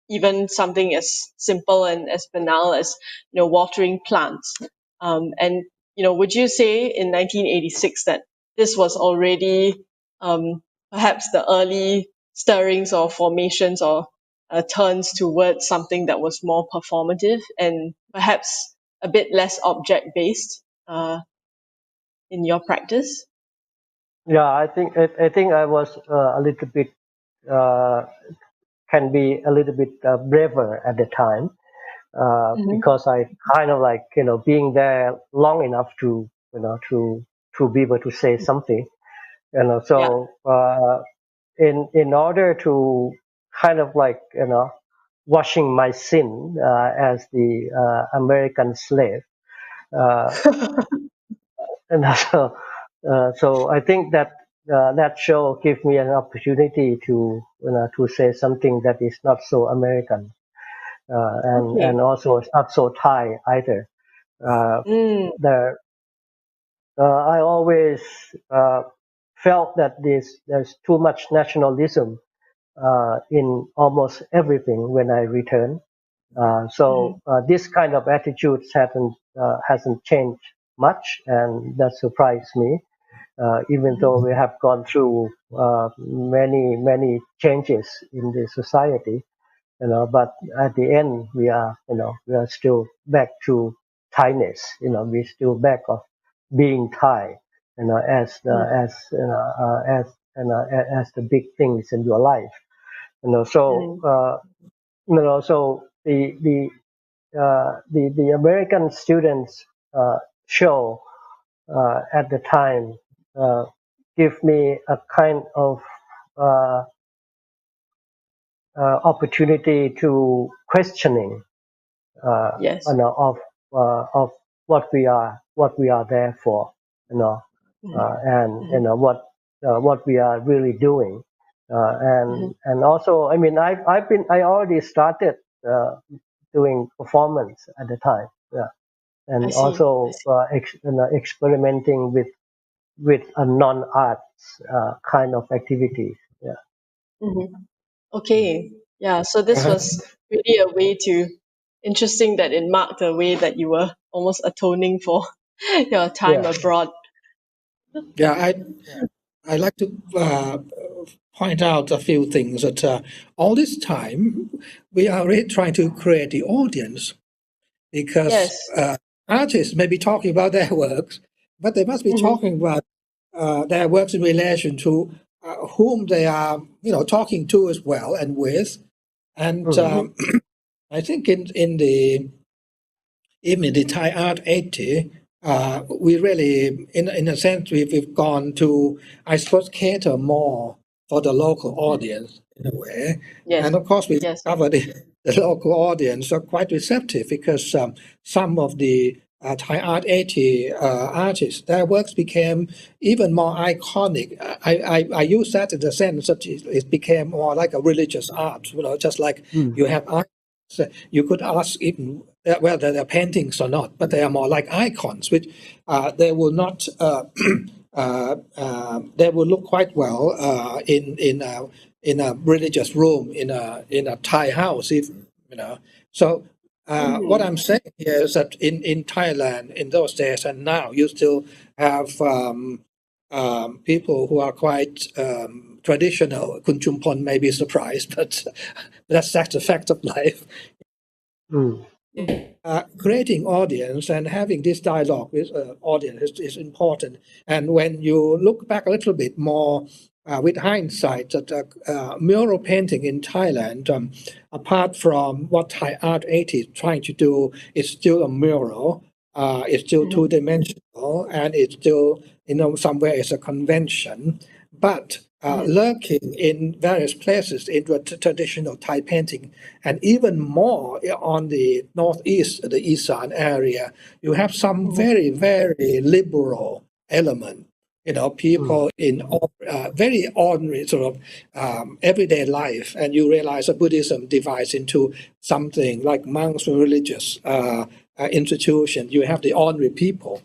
Speaker 1: even something as simple and as banal as watering plants. And would you say in 1986 that this was already perhaps the early stirrings or formations or turns towards something that was more performative and perhaps a bit less object based in your practice?
Speaker 3: Yeah, I think I was a little bit uh, can be a little bit braver at the time
Speaker 1: Hmm.
Speaker 3: because I kind of like being there long enough to to be able to say something.
Speaker 1: Yeah.
Speaker 3: So in order to kind of like washing my sin as the American slave. Uh, and so I think that that show gave me an opportunity to to say something that is not so American and
Speaker 1: Okay.
Speaker 3: also it's not so Thai either. Uh,
Speaker 1: Mm.
Speaker 3: the I always felt that there's too much nationalism in almost everything when I return. So this kind of attitude hasn't changed much, and that surprised me. Even though we have gone through many changes in the society, but at the end we are still back to Thainess. We're still back of being Thai, as the big things in your life. So the American students show at the time give me a kind of uh, opportunity to questioning
Speaker 1: Yes.
Speaker 3: of what we are there for, and what we are really doing, and also, I mean, I already started doing performance at the time, yeah,
Speaker 1: I
Speaker 3: and
Speaker 1: see.
Speaker 3: also experimenting with a non-arts kind of activities, yeah.
Speaker 1: Okay. Yeah. So this
Speaker 2: Uh,
Speaker 1: was really a way to interesting that it marked a way that you were almost atoning for your time
Speaker 3: Yeah.
Speaker 1: abroad.
Speaker 2: yeah, I like to point out a few things that all this time we are really trying to create the audience because
Speaker 1: Yes.
Speaker 2: artists may be talking about their works, but they must be
Speaker 1: Mm-hmm.
Speaker 2: talking about their works in relation to whom they are, talking to as well and with. And
Speaker 3: Mhm.
Speaker 2: I think in the even in the Thai Art 80, we really, in a sense, we've gone to, I suppose, cater more for the local audience in a way.
Speaker 1: Yes.
Speaker 2: And of course, we
Speaker 1: Yes.
Speaker 2: discovered the local audience are quite receptive because some of the Thai Art 80 artists, their works became even more iconic. I use that in the sense that it became more like a religious art, just like
Speaker 3: Mm.
Speaker 2: you have art. So you could ask even whether they're paintings or not, but they are more like icons, which they will not. They will look quite well in a religious room in a Thai house, if you know. So what I'm saying here is that in Thailand in those days and now you still have people who are quite traditional. Kun Chumpon may be surprised, but that's the fact of life.
Speaker 3: Mm.
Speaker 2: Creating audience and having this dialogue with audience is important. And when you look back a little bit more with hindsight, that mural painting in Thailand, apart from what Thai Art 80 is trying to do, it's still a mural. It's still two-dimensional, and it's still, somewhere it's a convention. But lurking in various places in the traditional Thai painting, and even more on the northeast, the Isan area, you have some very, very liberal element.
Speaker 3: Mm.
Speaker 2: People in very ordinary sort of everyday life, and you realize that Buddhism divides into something like monks or religious institution. You have the ordinary people.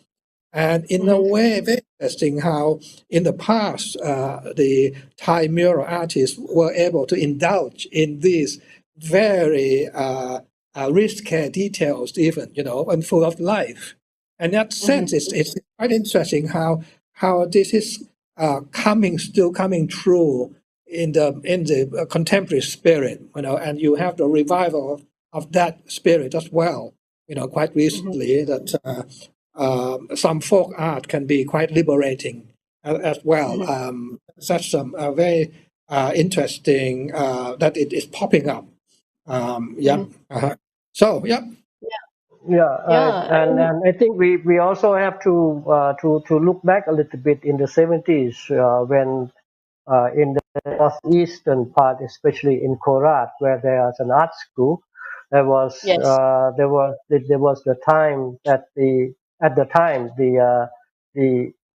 Speaker 2: And in a way, very interesting how in the past the Thai mural artists were able to indulge in these very risque details, even and full of life. And in that sense, it's quite interesting how this is still coming true in the contemporary spirit, and you have the revival of that spirit as well. Quite recently that. Some folk art can be quite liberating as well. Such some very interesting that it is popping up. Yeah. So, yeah.
Speaker 3: Yeah,
Speaker 1: Yeah. I mean,
Speaker 3: and I think we also have to look back a little bit in the 70s when in the northeastern part, especially in Korat, where there's an art school,
Speaker 1: yes.
Speaker 3: there was the time that the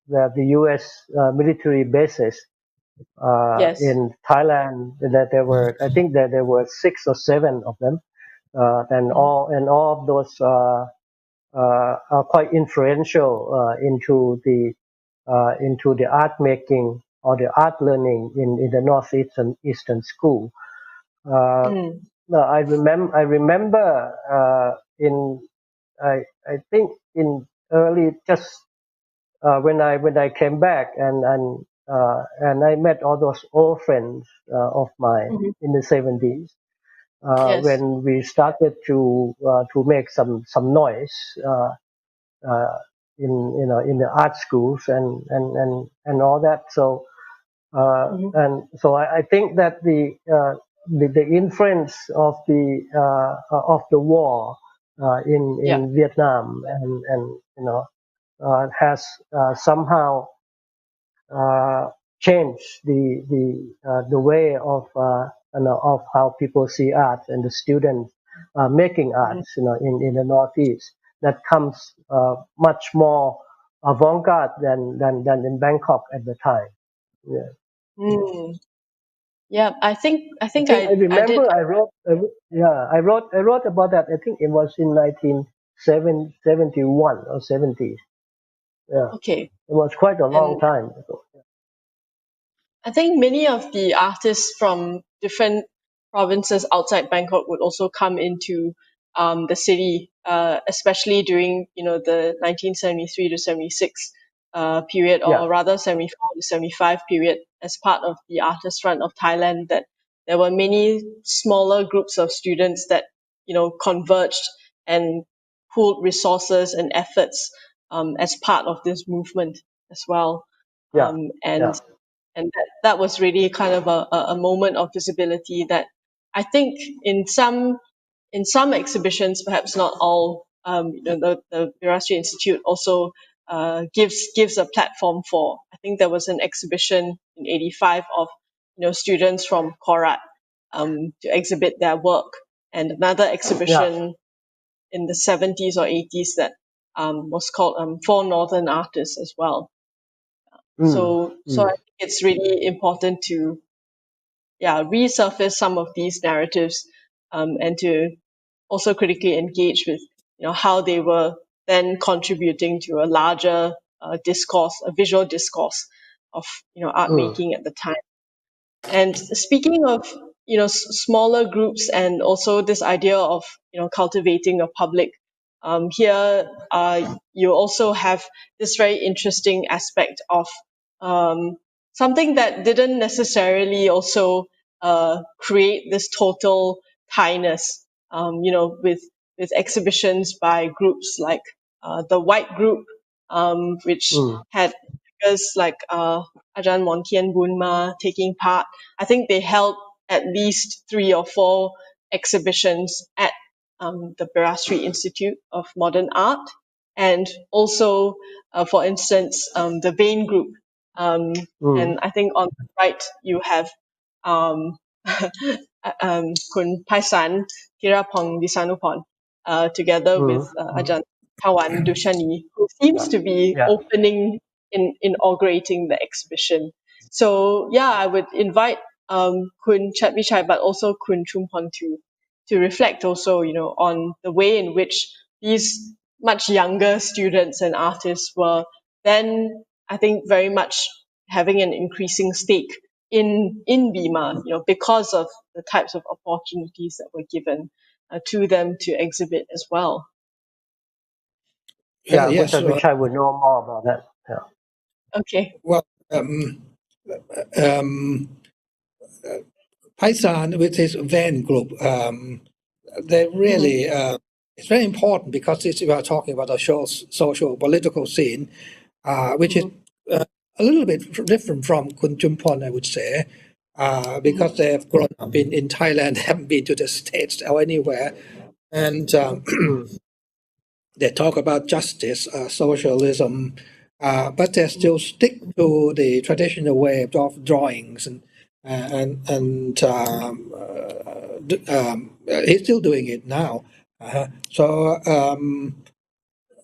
Speaker 3: the U.S. Military bases
Speaker 1: Yes.
Speaker 3: in Thailand, that there were, I think that there were 6 or 7 of them, and all of those are quite influential into the art making or the art learning in the northeastern eastern school. I remember in I think in early just when I came back and I met all those old friends of mine in the 70s
Speaker 1: Yes.
Speaker 3: when we started to make some noise uh, in the art schools and all that. So and so I think that the influence of the war in Vietnam and has somehow changed the way of how people see art and the students making arts in the Northeast that comes much more avant-garde than in Bangkok at the time. Yeah.
Speaker 1: Mm. Yeah, I think
Speaker 3: I
Speaker 1: I did.
Speaker 3: remember I wrote about that. I think it was in 1971 or 70s. Yeah,
Speaker 1: Okay.
Speaker 3: it was quite a long
Speaker 1: And
Speaker 3: time ago.
Speaker 1: I think many of the artists from different provinces outside Bangkok would also come into the city, especially during the 1973 to 76 period,
Speaker 3: Yeah,
Speaker 1: or rather 74 to 75 period, as part of the Artist Front of Thailand. That there were many smaller groups of students that converged and pooled resources and efforts as part of this movement as well.
Speaker 3: yeah,
Speaker 1: And
Speaker 3: yeah,
Speaker 1: that was really kind of a moment of visibility that I think in some exhibitions, perhaps not all, the Bhirasri Institute also gives a platform for. I think there was an exhibition in '85 of students from Korat to exhibit their work, and another
Speaker 3: yeah.
Speaker 1: exhibition in the '70s or '80s that was called For Northern Artists as well.
Speaker 3: Mm,
Speaker 1: So I
Speaker 3: mm,
Speaker 1: think it's really important to resurface some of these narratives, and to also critically engage with how they were then contributing to a larger discourse, a visual discourse of art
Speaker 3: mm,
Speaker 1: making at the time. And speaking of smaller groups, and also this idea of cultivating a public, here you also have this very interesting aspect of something that didn't necessarily also create this total Thainess, with exhibitions by groups like the White Group, which
Speaker 3: mm,
Speaker 1: had figures like Ajahn Montian Bunma taking part. I think they held at least 3 or 4 exhibitions at the Bhirasri Institute of Modern Art. And also, for instance, the Bain Group.
Speaker 3: mm,
Speaker 1: And I think on the right, you have um, Kun Paisan Tirapong Disanupon, together with
Speaker 3: mm, mm.
Speaker 1: Ajahn Kawan Dushani, who seems to be
Speaker 3: Yeah,
Speaker 1: opening inaugurating the exhibition. So yeah, I would invite Kun Chatvichai, but also Kun Chumpon to reflect also, on the way in which these much younger students and artists were then, I think, very much having an increasing stake in BIMA, because of the types of opportunities that were given to them to exhibit as well.
Speaker 3: yeah.
Speaker 2: Yes.
Speaker 3: Kunta Vichai would know more about that. Yeah.
Speaker 1: Okay.
Speaker 2: Well, um, Paisan with his van group, they
Speaker 1: Mm-hmm.
Speaker 2: really, it's very important because we are talking about a social political scene, which is
Speaker 1: Mm-hmm.
Speaker 2: a little bit different from Kun Chumpon, I would say, because they have grown up in Thailand, haven't been to the States or anywhere. And
Speaker 3: Mm,
Speaker 2: they talk about justice, socialism, but they still stick to the traditional way of drawings, and he's still doing it now. So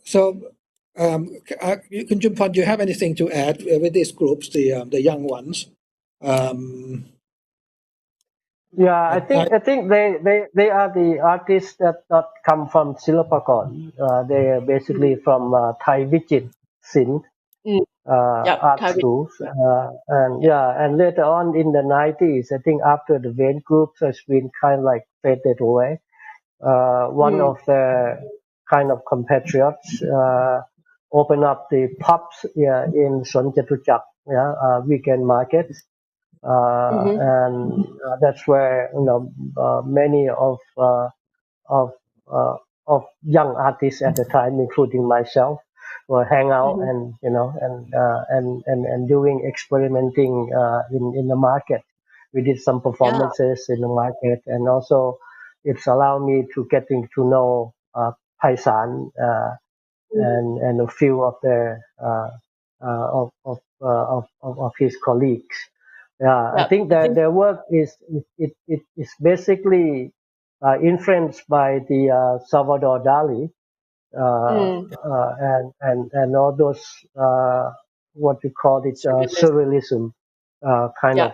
Speaker 2: so you can jump on. Do you have anything to add with these groups, the young ones? Um,
Speaker 3: Yeah, I
Speaker 2: And
Speaker 3: think they are the artists that not come from Silpakorn. They are basically from Thai Vichit Sin
Speaker 1: Mm. Yep.
Speaker 3: art schools, and yeah, and later on in the 90s, I think after the Vane groups has been kind of like faded away. One
Speaker 1: Mm.
Speaker 3: of the kind of compatriots opened up the pubs, yeah, in Son Chatuchak, yeah, weekend markets,
Speaker 1: Mm-hmm.
Speaker 3: and that's where many of uh, of young artists at the time, including myself, will hang out
Speaker 1: Mm-hmm.
Speaker 3: and and doing experimenting in the market. We did some
Speaker 1: Yeah.
Speaker 3: performances in the market, and also it's allowed me to getting to know Paisan
Speaker 1: Mm.
Speaker 3: and a few of the of his colleagues. Yeah, I
Speaker 1: Yep.
Speaker 3: think
Speaker 1: I
Speaker 3: that
Speaker 1: think.
Speaker 3: their work it is basically influenced by the Salvador Dali
Speaker 1: Mm.
Speaker 3: and all those what we call it
Speaker 1: Surrealist.
Speaker 3: surrealism kind of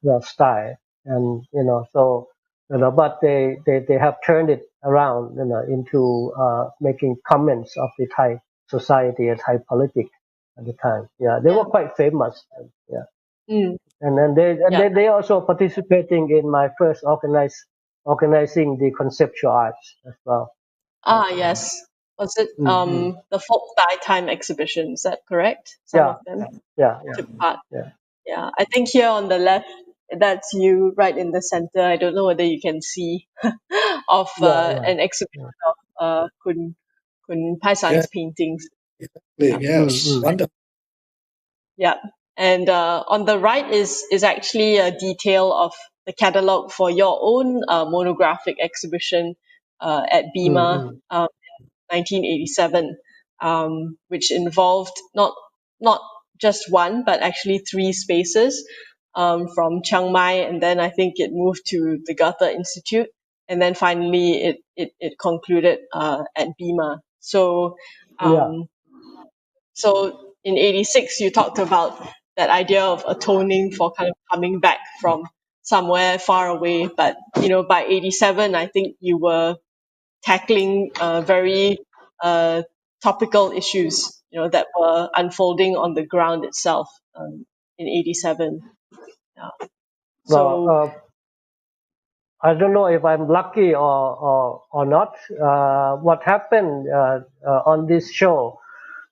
Speaker 1: Yep.
Speaker 3: style, and so but they have turned it around into making comments of the Thai society and Thai politics at the time. Yeah, they
Speaker 1: Yeah.
Speaker 3: were quite famous. Yeah,
Speaker 1: Mm.
Speaker 3: and then
Speaker 1: Yeah.
Speaker 3: they also participating in my first organizing the conceptual arts as well.
Speaker 1: Ah, yes. Was it
Speaker 3: Mm-hmm.
Speaker 1: the folk time exhibition? Is that correct? Some
Speaker 3: Yeah,
Speaker 1: of them
Speaker 3: yeah, yeah,
Speaker 1: took part.
Speaker 3: yeah,
Speaker 1: Yeah, I think here on the left, that's you right in the center. I don't know whether you can see of
Speaker 3: yeah, yeah.
Speaker 1: an exhibition
Speaker 3: Yeah.
Speaker 1: of Kun
Speaker 2: yeah,
Speaker 1: Paisan's paintings. Yeah,
Speaker 2: yes,
Speaker 3: Mm-hmm.
Speaker 2: wonderful.
Speaker 1: yeah. And on the right is actually a detail of the catalog for your own monographic exhibition at BIMA
Speaker 3: Mm-hmm.
Speaker 1: 1987, which involved not just one, but actually three spaces from Chiang Mai, and then I think it moved to the Goethe Institute, and then finally it concluded at BIMA.
Speaker 3: Yeah.
Speaker 1: Um, so in '86, you talked about that idea of atoning for kind of coming back from somewhere far away, but by '87, I think you were tackling very topical issues, that were unfolding on the ground itself in '87. Yeah.
Speaker 3: Well,
Speaker 1: So.
Speaker 3: I don't know if I'm lucky or not. What happened on this show?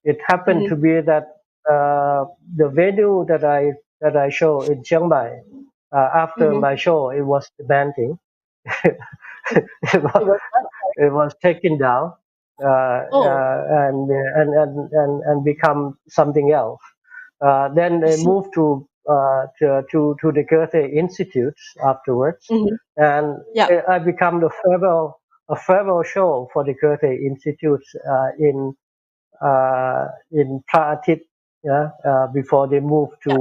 Speaker 3: It happened
Speaker 1: Mhm.
Speaker 3: to be that the venue that I show in Chiang Mai after
Speaker 1: Mhm.
Speaker 3: my show it was demanding. it
Speaker 1: It
Speaker 3: was
Speaker 1: was.
Speaker 3: it was taken down
Speaker 1: Oh,
Speaker 3: and become something else. Then
Speaker 1: I
Speaker 3: they
Speaker 1: see.
Speaker 3: moved to the Goethe Institute afterwards,
Speaker 1: Mhm.
Speaker 3: and
Speaker 1: Yeah.
Speaker 3: I become a farewell show for the Goethe Institute in Pratit, yeah, before they moved
Speaker 1: Yeah.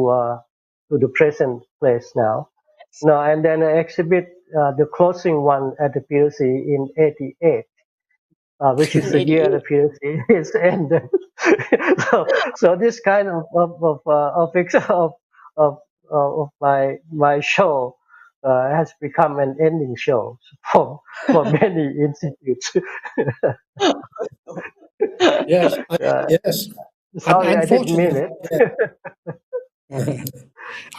Speaker 3: to the present place now. No, and then I exhibit the closing one at the PLC in '88, which is
Speaker 1: In
Speaker 3: the year the
Speaker 1: '88.
Speaker 3: PLC is ended. So this kind of of my show has become an ending show for many institutes.
Speaker 2: Yes,
Speaker 3: uh,
Speaker 2: yes.
Speaker 3: Sorry, I didn't mean
Speaker 2: Unfortunately,
Speaker 3: it.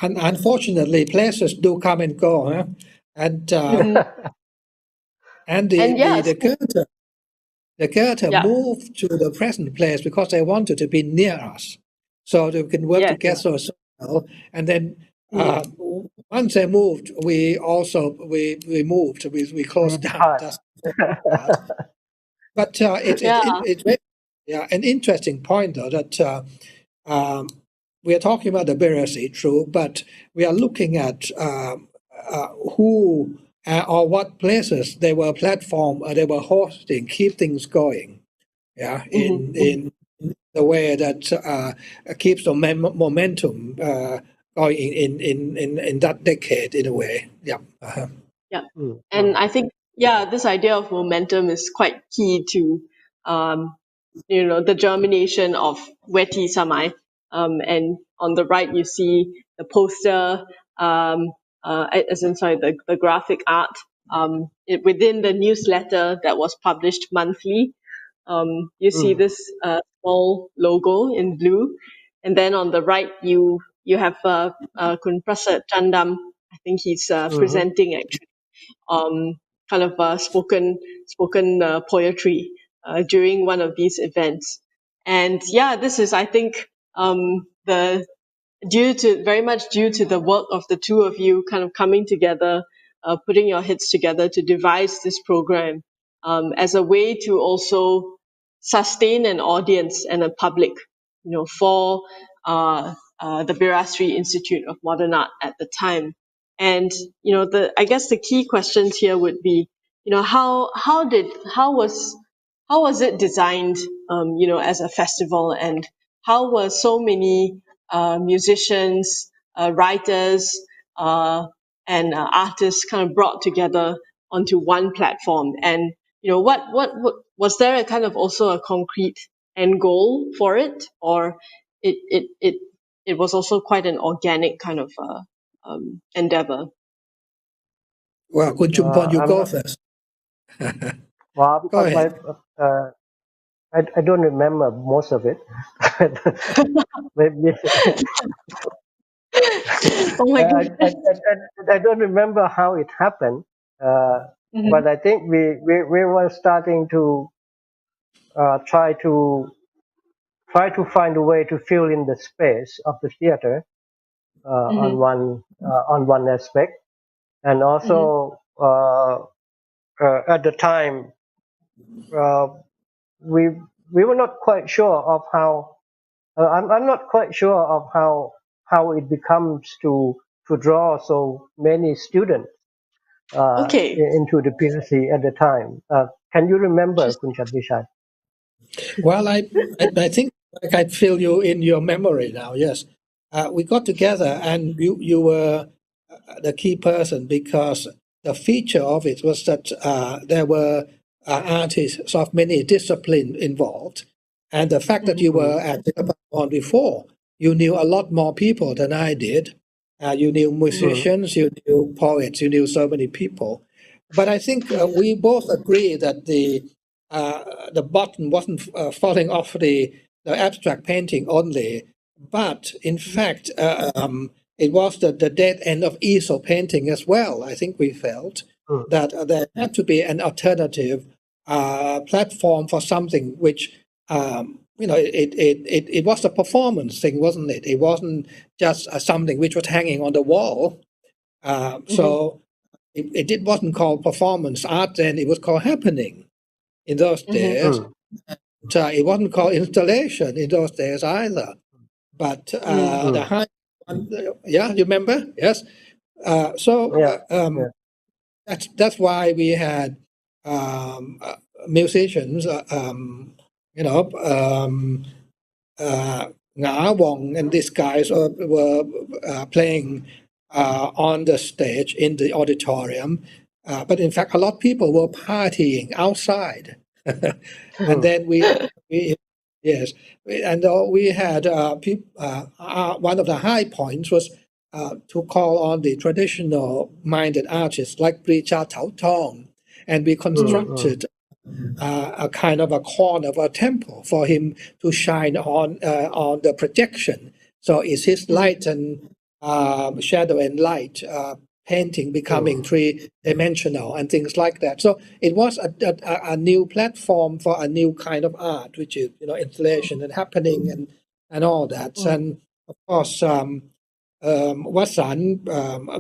Speaker 2: unfortunately, places do come and go, huh? And
Speaker 1: Mhm.
Speaker 2: and
Speaker 1: And
Speaker 2: the
Speaker 1: yes.
Speaker 2: Curator
Speaker 1: Yeah.
Speaker 2: moved to the present place because they wanted to be near us, so they can work
Speaker 1: Yes.
Speaker 3: Yeah.
Speaker 2: together as well. And then
Speaker 1: Mm.
Speaker 2: once they moved, we moved. We closed down.
Speaker 3: Part.
Speaker 2: That's the part. But
Speaker 1: Yeah.
Speaker 2: it's yeah, an interesting point though that um, we are talking about the Bhirasri, true, but we are looking at who or what places they were platform they were hosting, keep things going. Yeah,
Speaker 1: Mhm.
Speaker 2: in the way that keeps the momentum going in that decade in a way. Yeah. Uh-huh.
Speaker 1: Yeah.
Speaker 3: Mm,
Speaker 1: And
Speaker 3: mm.
Speaker 1: I think, yeah, this idea of momentum is quite key to, the germination of Weti Samai. And on the right, you see the poster um, the graphic art within the newsletter that was published monthly. You see this small logo in blue, and then on the right you have Kun Prasad Chandam. I think he's presenting actually kind of spoken poetry during one of these events. And yeah, this is, I think, the very much due to the work of the two of you kind of coming together, putting your heads together to devise this program as a way to also sustain an audience and a public, for the Bhirasri Institute of Modern Art at the time. And I guess the key questions here would be, how was it designed, as a festival, and how were so many musicians, writers, and artists kind of brought together onto one platform? And what was there a kind of also a concrete end goal for it, or it was also quite an organic kind of endeavor?
Speaker 2: Well, Kun Chumpon, you
Speaker 3: I'm
Speaker 2: go
Speaker 3: not,
Speaker 2: first.
Speaker 3: well,
Speaker 2: Go
Speaker 3: because
Speaker 2: ahead.
Speaker 3: I don't remember most of it. Maybe
Speaker 1: Oh my goodness.
Speaker 3: I don't remember how it happened, but I think we were starting to try to find a way to fill in the space of the theater on one aspect, and also at the time we were not quite sure of how. I'm not quite sure of how it becomes to draw so many students
Speaker 1: Okay.
Speaker 3: into the PhD at the time. Can you remember, Kun Chatvichai?
Speaker 2: Well, I think like I'd fill you in your memory now. Yes, we got together, and you were the key person, because the feature of it was that there were artists of many disciplines involved, and the fact that you were at Singapore before, you knew a lot more people than I did. You knew musicians, you knew poets, you knew so many people. But I think we both agree that the button wasn't falling off the abstract painting only, but in fact it was the dead end of easel painting as well. I think we felt that there had to be an alternative platform for something which it was a performance thing, wasn't it? It wasn't just something which was hanging on the wall. So it wasn't called performance art then, it was called happening in those days. It wasn't called installation in those days either. But the high one, yeah, you remember? Yes. That's why we had musicians, Nga Wong and these guys were playing on the stage in the auditorium. But in fact, a lot of people were partying outside. And then we yes, and we had one of the high points was to call on the traditional minded artists like Bhirasri Tong, and we constructed a kind of a corner of a temple for him to shine on the projection. So it's his light and shadow and light painting becoming three-dimensional and things like that. So it was a new platform for a new kind of art, which is installation and happening and all that. And of course, Wasan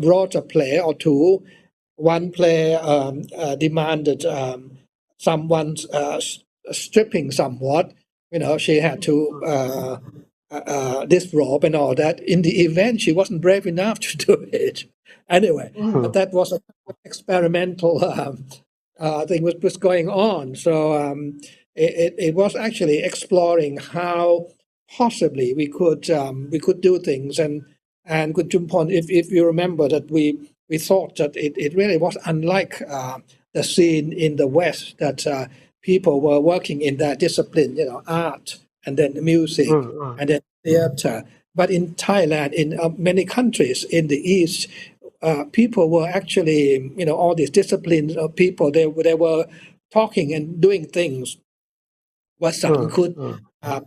Speaker 2: wrote a play or two. One play demanded someone stripping somewhat. She had to disrobe and all that. In the event, she wasn't brave enough to do it. Anyway, but that was an experimental thing was going on. So it was actually exploring how possibly we could do things. And Kun Chumpon, if you remember that we thought that it really was unlike the scene in the West, that people were working in that discipline, art and then music and then theater. But in Thailand, in many countries in the East, people were actually, all these disciplines of people, they were talking and doing things what some could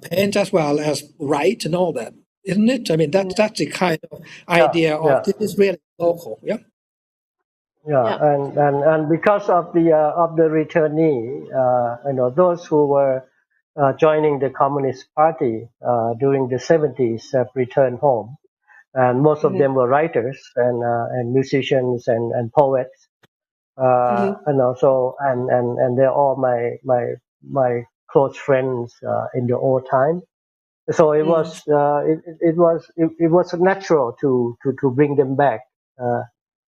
Speaker 2: paint as well as write and all that, isn't it? I mean, that's the kind of idea of this is really local, yeah.
Speaker 3: Yeah, and because of the returnee, those who were joining the Communist Party during the 70s have returned home, and most of them were writers and musicians and poets, and also and they're all my close friends in the old time. So it was it was natural to bring them back,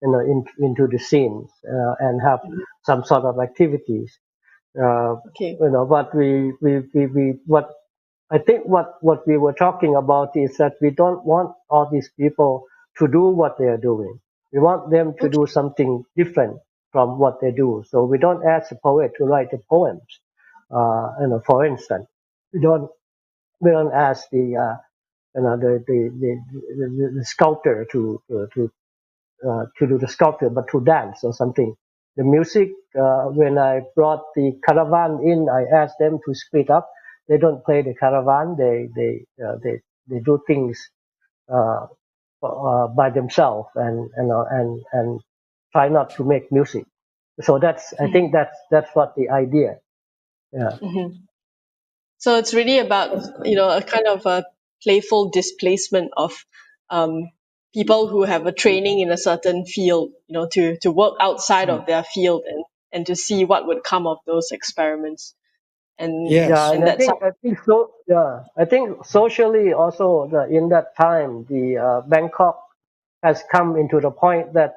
Speaker 3: into the scenes and have some sort of activities.
Speaker 1: Okay.
Speaker 3: But we what I think what we were talking about is that we don't want all these people to do what they are doing. We want them to do something different from what they do. So we don't ask a poet to write the poems. For instance, we don't ask the sculptor to do the sculpture, but to dance or something. The music, when I brought the caravan in, I asked them to split up. They don't play the caravan. They do things by themselves and try not to make music. So I think that's what the idea. Yeah.
Speaker 1: So it's really about, a kind of a playful displacement of people who have a training in a certain field, to work outside of their field and to see what would come of those experiments. And
Speaker 3: Yeah, and
Speaker 1: and that's
Speaker 3: I think so. Yeah, I think socially also in that time, the Bangkok has come into the point that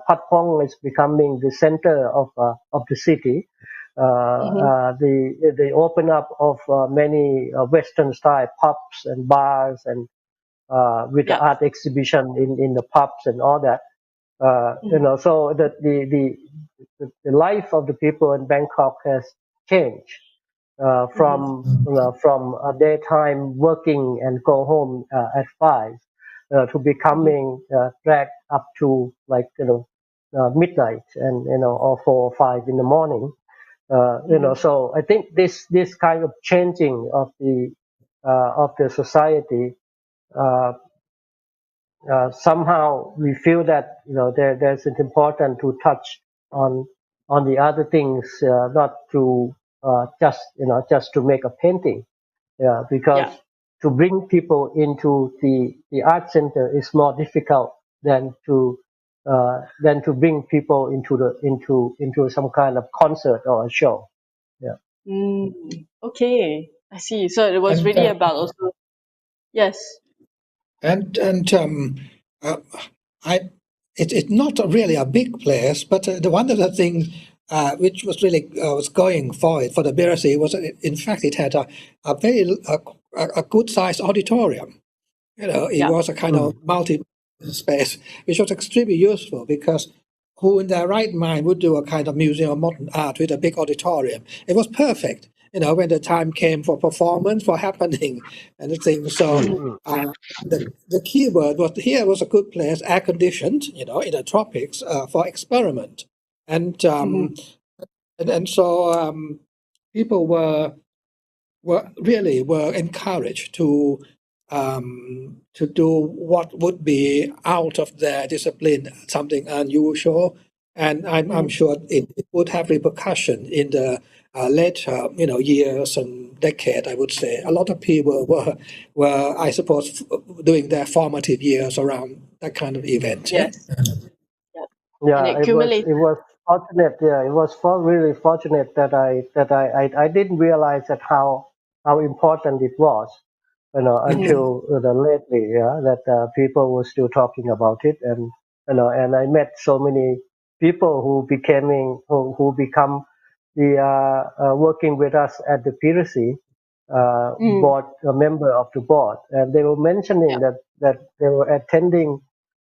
Speaker 3: Patpong is becoming the center of the city. The open up of many Western style pubs and bars and with the art exhibition in the pubs and all that. So that the life of the people in Bangkok has changed from a daytime working and go home at 5 to becoming dragged up to like midnight and or 4 or 5 in the morning. So I think this kind of changing of the society, somehow we feel that there's it's important to touch on the other things, not to just to make a painting, because to bring people into the art center is more difficult than to bring people into some kind of concert or a show. Yeah.
Speaker 1: Okay, I see. So it was
Speaker 2: And
Speaker 1: really about also, yes.
Speaker 2: uh, it's not really a big place, but the one of the things which was really was going for it for the Bhirasri was in fact it had a very a good sized auditorium. It was a kind of multi space, which was extremely useful because who in their right mind would do a kind of museum of modern art with a big auditorium? It was perfect, when the time came for performance, for happening and the thing. So the key word was here was a good place, air conditioned, in the tropics for experiment. And so people were encouraged to do what would be out of their discipline, something unusual, and I'm sure it would have repercussion in the later years and decade. I would say a lot of people were I suppose doing their formative years around that kind of event.
Speaker 1: Yes. And
Speaker 3: Yeah,
Speaker 1: accumulate.
Speaker 3: it was fortunate. Yeah, it was really fortunate that I didn't realize that how important it was, until lately. Yeah, that people were still talking about it, and and I met so many people who become the working with us at the Bhirasri board, a member of the board, and they were mentioning that they were attending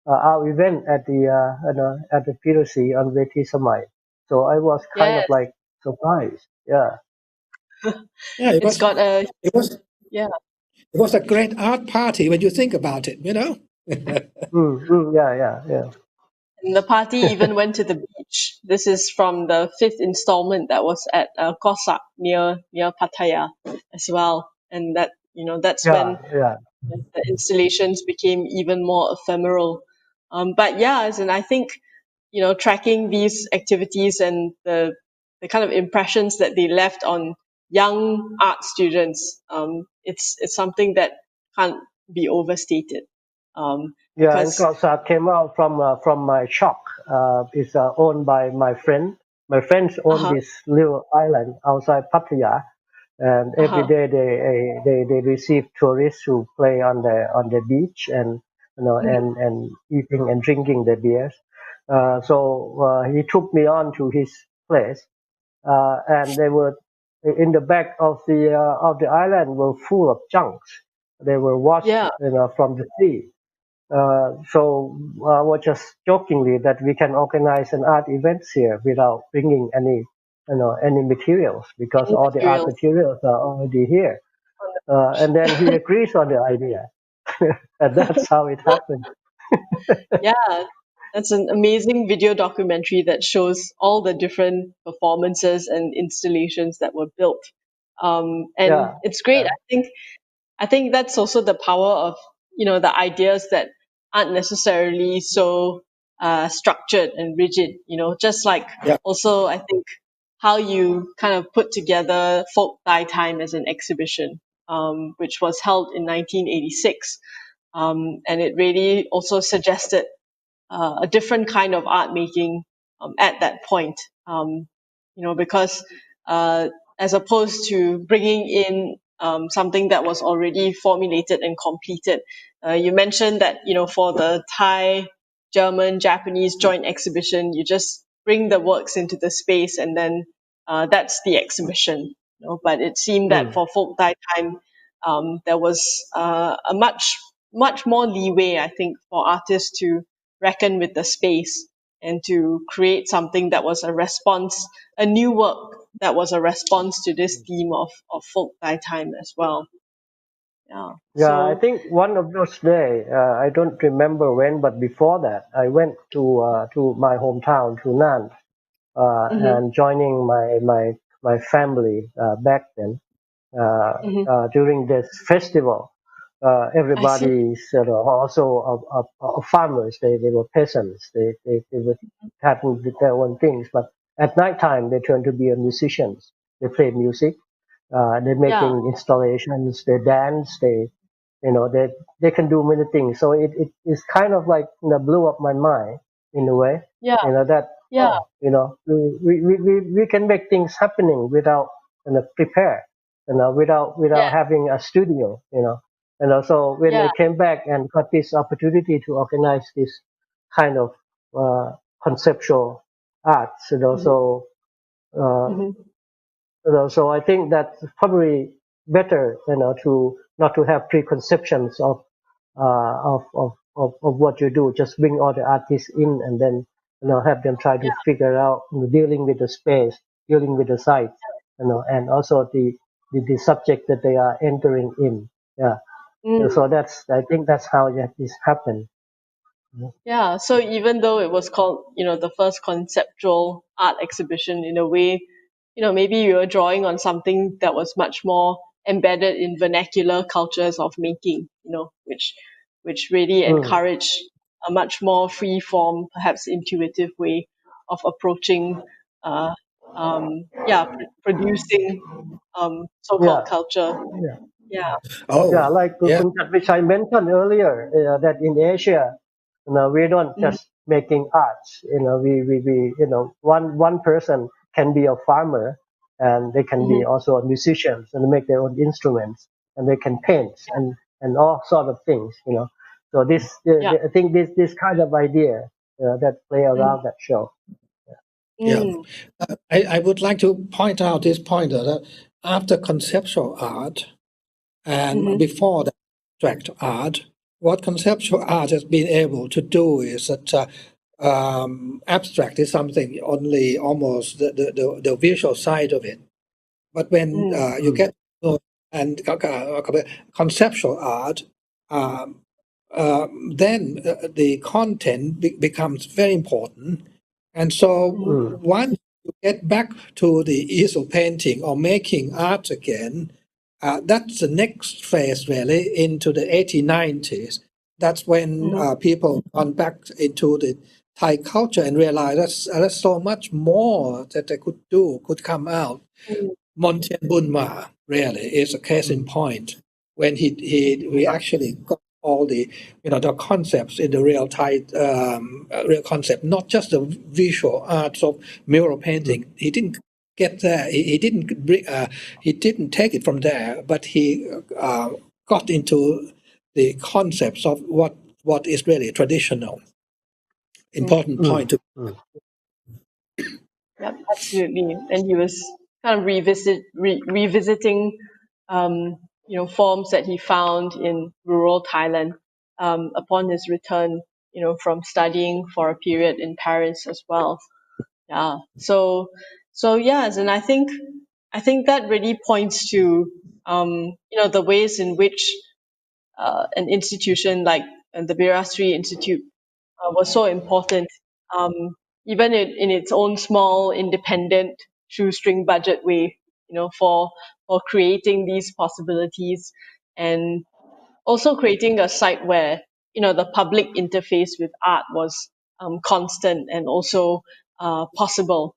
Speaker 3: our event at at the Bhirasri on Veti Samai. So I was kind of
Speaker 1: Yes.
Speaker 3: like surprised. Yeah.
Speaker 2: It
Speaker 1: It's
Speaker 2: was
Speaker 1: got a
Speaker 2: it was
Speaker 1: yeah.
Speaker 2: it was a great art party when you think about it.
Speaker 3: Yeah.
Speaker 1: And the party even went to the beach. This is from the fifth installment that was at Kosak near Pattaya as well. And that, that's when
Speaker 3: Yeah.
Speaker 1: the installations became even more ephemeral. But yeah, as in I think, tracking these activities and the kind of impressions that they left on young art students, it's something that can't be overstated.
Speaker 3: Yeah, and
Speaker 1: Because
Speaker 3: Kosa came out from my shop. It's owned by my friend. My friends own
Speaker 1: uh-huh,
Speaker 3: this little island outside Pattaya, and every
Speaker 1: uh-huh,
Speaker 3: day they receive tourists who play on the beach and
Speaker 1: mhm,
Speaker 3: and eating and drinking the beers. So he took me on to his place, and they were in the back of the island were full of junks. They were washed,
Speaker 1: yeah.
Speaker 3: from the sea. So I was just jokingly that we can organize an art events here without bringing any materials because
Speaker 1: Any
Speaker 3: all the art
Speaker 1: materials.
Speaker 3: materials are already here. And then he agrees on the idea, and that's how it happened.
Speaker 1: Yeah, that's an amazing video documentary that shows all the different performances and installations that were built. And
Speaker 3: Yeah,
Speaker 1: it's great. I think that's also the power of the ideas that aren't necessarily so structured and rigid. Just like
Speaker 2: Yeah.
Speaker 1: also I think how you kind of put together Folk Thai Time as an exhibition, which was held in 1986, and it really also suggested a different kind of art making at that point. Because as opposed to bringing in something that was already formulated and completed. You mentioned that for the Thai, German, Japanese joint exhibition, you just bring the works into the space and then that's the exhibition. But it seemed that
Speaker 3: mm,
Speaker 1: for Folk Thai Time, there was a much more leeway, I think, for artists to reckon with the space and to create something that was a response, a new work that was a response to this theme of folk Thai time as well. Yeah.
Speaker 3: yeah. I
Speaker 1: So.
Speaker 3: think one of those days, I don't remember when, but before that, I went to my hometown to Nan,
Speaker 1: Mhm,
Speaker 3: and joining my family back then.
Speaker 1: mhm.
Speaker 3: During this festival.
Speaker 1: I see.
Speaker 3: Everybody sort of also farmers. They were peasants. They were having their own things. But at night time, they turn to be musicians. They play music. They're
Speaker 1: Yeah.
Speaker 3: making installations. They dance. They can do many things. So it is kind of like blew up my mind in a way.
Speaker 1: Yeah.
Speaker 3: That
Speaker 1: Yeah.
Speaker 3: we can make things happening without prepare, without
Speaker 1: Yeah.
Speaker 3: having a studio. And also when I
Speaker 1: Yeah.
Speaker 3: came back and got this opportunity to organize this kind of conceptual arts,
Speaker 1: Mhm,
Speaker 3: uh,
Speaker 1: mhm.
Speaker 3: so I think that's probably better, to not to have preconceptions of what you do. Just bring all the artists in and then have them try to figure out, dealing with the space, dealing with the site, and also the subject that they are entering in. Yeah. So
Speaker 1: Mm.
Speaker 3: I think that's how this happened.
Speaker 1: Yeah, so even though it was called, the first conceptual art exhibition, in a way, maybe you were drawing on something that was much more embedded in vernacular cultures of making, which really
Speaker 3: Mm.
Speaker 1: encourage a much more free form, perhaps intuitive way of approaching, uh, producing so-called
Speaker 3: Yeah.
Speaker 1: culture.
Speaker 3: Yeah.
Speaker 1: Yeah.
Speaker 3: Yeah,
Speaker 2: Oh,
Speaker 3: like
Speaker 2: yeah.
Speaker 3: which I mentioned earlier, that in Asia, we don't
Speaker 1: Mhm.
Speaker 3: just making arts. We one person can be a farmer, and they can be
Speaker 1: Mhm.
Speaker 3: also musicians and make their own instruments, and they can paint and all sort of things. So
Speaker 1: Yeah.
Speaker 3: I think this kind of idea that play
Speaker 1: Mhm.
Speaker 3: around that show.
Speaker 2: Yeah.
Speaker 1: Mm.
Speaker 2: I would like to point out this point that after conceptual art and
Speaker 1: Mhm.
Speaker 2: before the abstract art, what conceptual art has been able to do is that abstract is something only almost the visual side of it. But when
Speaker 1: Mm.
Speaker 2: you
Speaker 3: Mm.
Speaker 2: get and conceptual art, um, then the content becomes very important. And so once you get back to the easel painting or making art again, that's the next phase really into the 1890s. That's when people gone back into the Thai culture and realized there's so much more that they could come out. Montian Bunma really is a case in point when we actually got all the the concepts in the real Thai real concept, not just the visual arts of mural painting. He didn't get there. He didn't take it from there, but he got into the concepts of what is really traditional. Important point to.
Speaker 1: Yep, absolutely. And he was kind of revisiting, forms that he found in rural Thailand upon his return, from studying for a period in Paris as well. Yeah. So yes, and I think that really points to, the ways in which an institution like the Bhirasri Institute was so important, even in its own small, independent, shoestring budget way, for creating these possibilities, and also creating a site where the public interface with art was constant and also possible.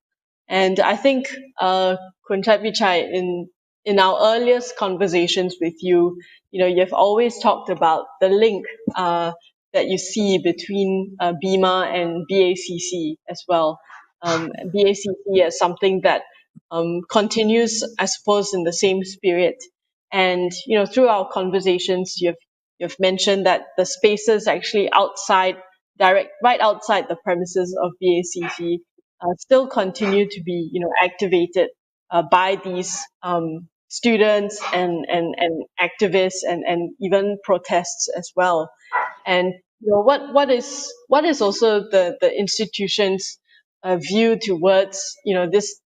Speaker 1: And I think, Kun Chatvichai, in our earliest conversations with you, you've always talked about the link that you see between BIMA and BACC as well. BACC as something that continues, I suppose, in the same spirit. And through our conversations, you've mentioned that the spaces actually right outside the premises of BACC still continue to be activated by these students and activists and even protests as well. And what is also the institution's view towards this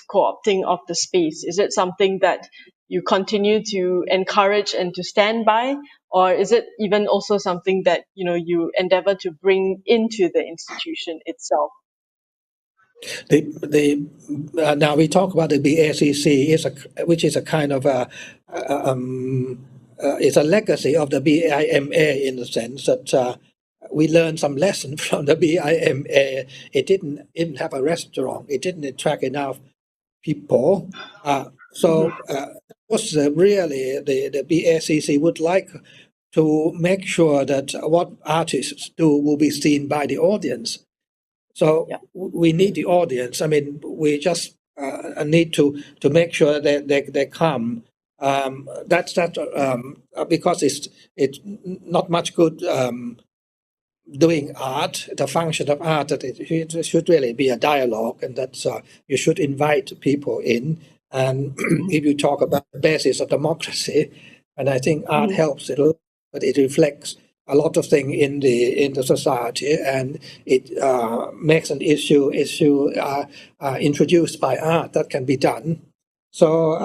Speaker 1: co-opting of the space? Is it something that you continue to encourage and to stand by, or is it even also something that you endeavor to bring into the institution itself?
Speaker 2: Now we talk about the BACC, which is a kind of it's a legacy of the BIMA in the sense that we learned some lessons from the BIMA. It didn't have a restaurant. It didn't attract enough people. So was really the BACC would like to make sure that what artists do will be seen by the audience. So we need the audience. I mean, we just need to make sure that they come. That's because it's not much good doing art. The function of art that it should really be a dialogue, and that's you should invite people in. And if you talk about the basis of democracy, and I think art helps it, but it reflects a lot of things in the society, and it makes an issue introduced by art that can be done. So,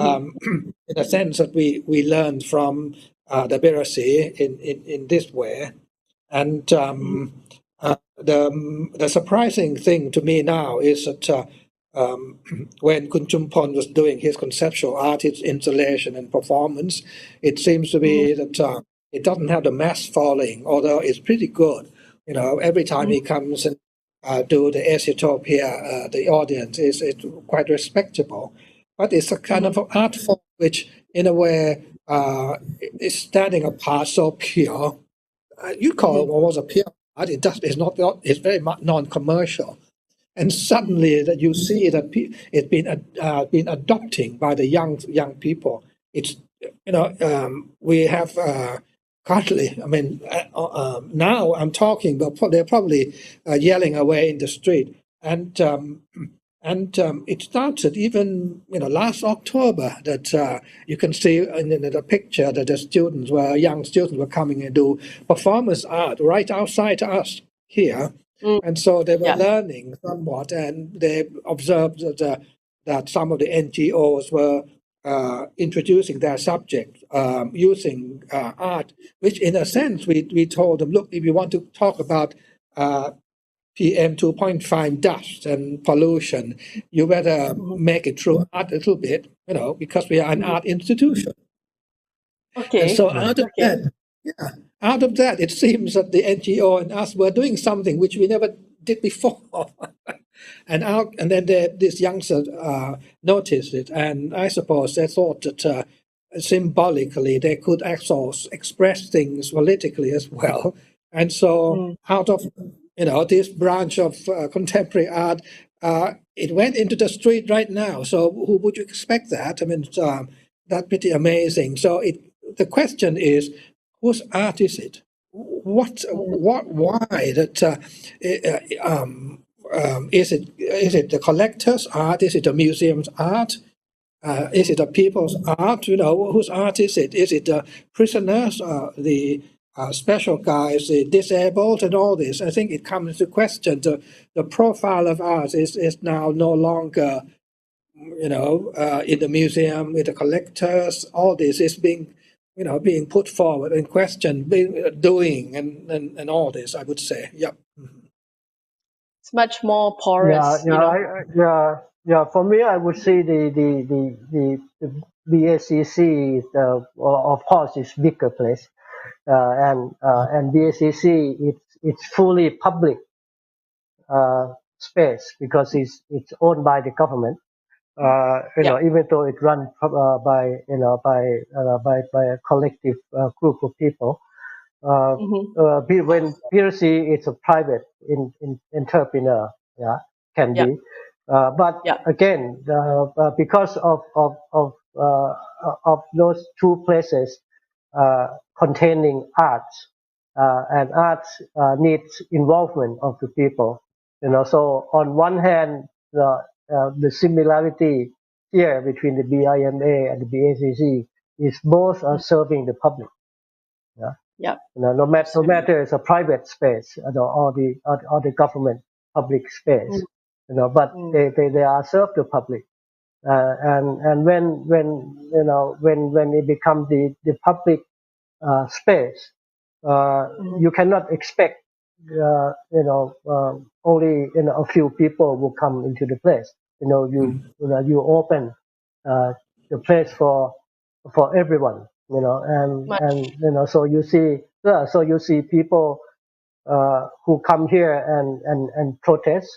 Speaker 2: in a sense that we learned from the Bhirasri in this way, and the surprising thing to me now is that when Kun Chumpon was doing his conceptual art, his installation and performance, it seems to be that it doesn't have the mass following, although it's pretty good. Every time he comes and do the Asiatopia, the audience is quite respectable. But it's a kind of art form which, in a way, is standing apart, so pure. You call it almost a pure art. It's not. It's very non-commercial. And suddenly that you see that it's been adopting by the young people. It's we have currently. I mean, now I'm talking, but they're probably yelling away in the street. And it started even last October that you can see in the picture that the young students were coming and do performance art right outside us here. And so they were learning somewhat, and they observed that some of the NGOs were introducing their subject using art, which in a sense we told them, look, if you want to talk about PM 2.5 dust and pollution, you better make it through art a little bit, because we are an art institution.
Speaker 1: Okay.
Speaker 2: And so out of that, it seems that the NGO and us were doing something which we never did before. And then these youngsters noticed it, and I suppose they thought that symbolically they could also express things politically as well. And so out of this branch of contemporary art, it went into the street right now. So who would you expect that? I mean, that's pretty amazing. So the question is, whose art is it? Why that? Is it the collector's art? Is it the museum's art? Is it the people's art? Whose art is it? Is it the prisoners, the special guys, the disabled, and all this? I think it comes into question. The profile of art is now no longer, in the museum with the collectors. All this is being put forward and questioned, doing and all this. I would say, yeah.
Speaker 1: It's much more porous.
Speaker 3: For me, I would say the BACC, of course, is bigger place, and BACC it's fully public space because it's owned by the government. Even though it run by a collective group of people. When Bhirasri is a private entrepreneur, can be. But again, because of those two places containing arts, and arts needs involvement of the people. So on one hand, the similarity here between the BIMA and the BACC is both are serving the public. No matter it's a private space or the government public space, but they are served the public, and when it becomes the public space, you cannot expect only a few people will come into the place. You open the place for everyone. So you see people who come here and protest.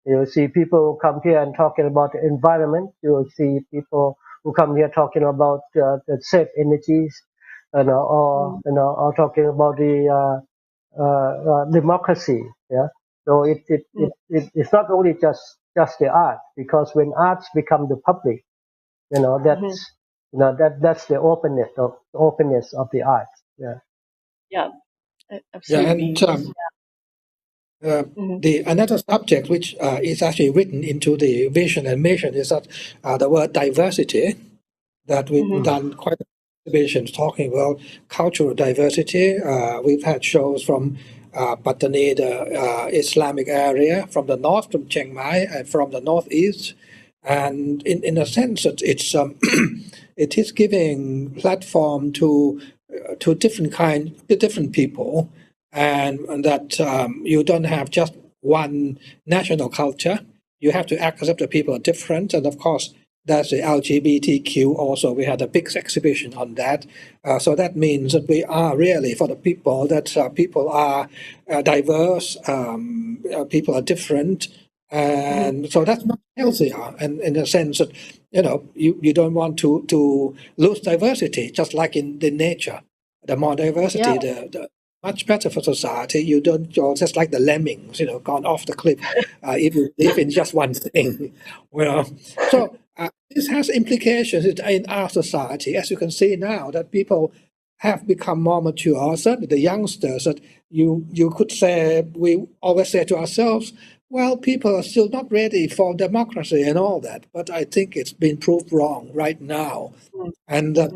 Speaker 3: You see people who come here and talking about the environment. You will see people who come here talking about the safe energies, or talking about the democracy. So it's not only just the art, because when arts become the public, that's the openness of the art.
Speaker 1: Absolutely.
Speaker 2: And another subject which is actually written into the vision and mission is that the word diversity, that we've done quite a exhibitions talking about cultural diversity. We've had shows from Pattani, the Islamic area, from the north, from Chiang Mai, and from the northeast. And in a sense, it's it is giving platform to different people, and that you don't have just one national culture. You have to accept the people are different, and of course, that's the LGBTQ also. We had a big exhibition on that. So that means that we are really for the people, that people are diverse, people are different. And so that's much healthier, and in the sense that, you don't want to lose diversity, just like in the nature. The more diversity, the much better for society. You don't go just like the lemmings, gone off the cliff if you live in just one thing. So this has implications in our society, as you can see now, that people have become more mature. Certainly the youngsters, that you could say, we always say to ourselves, well, people are still not ready for democracy and all that, but I think it's been proved wrong right now. And that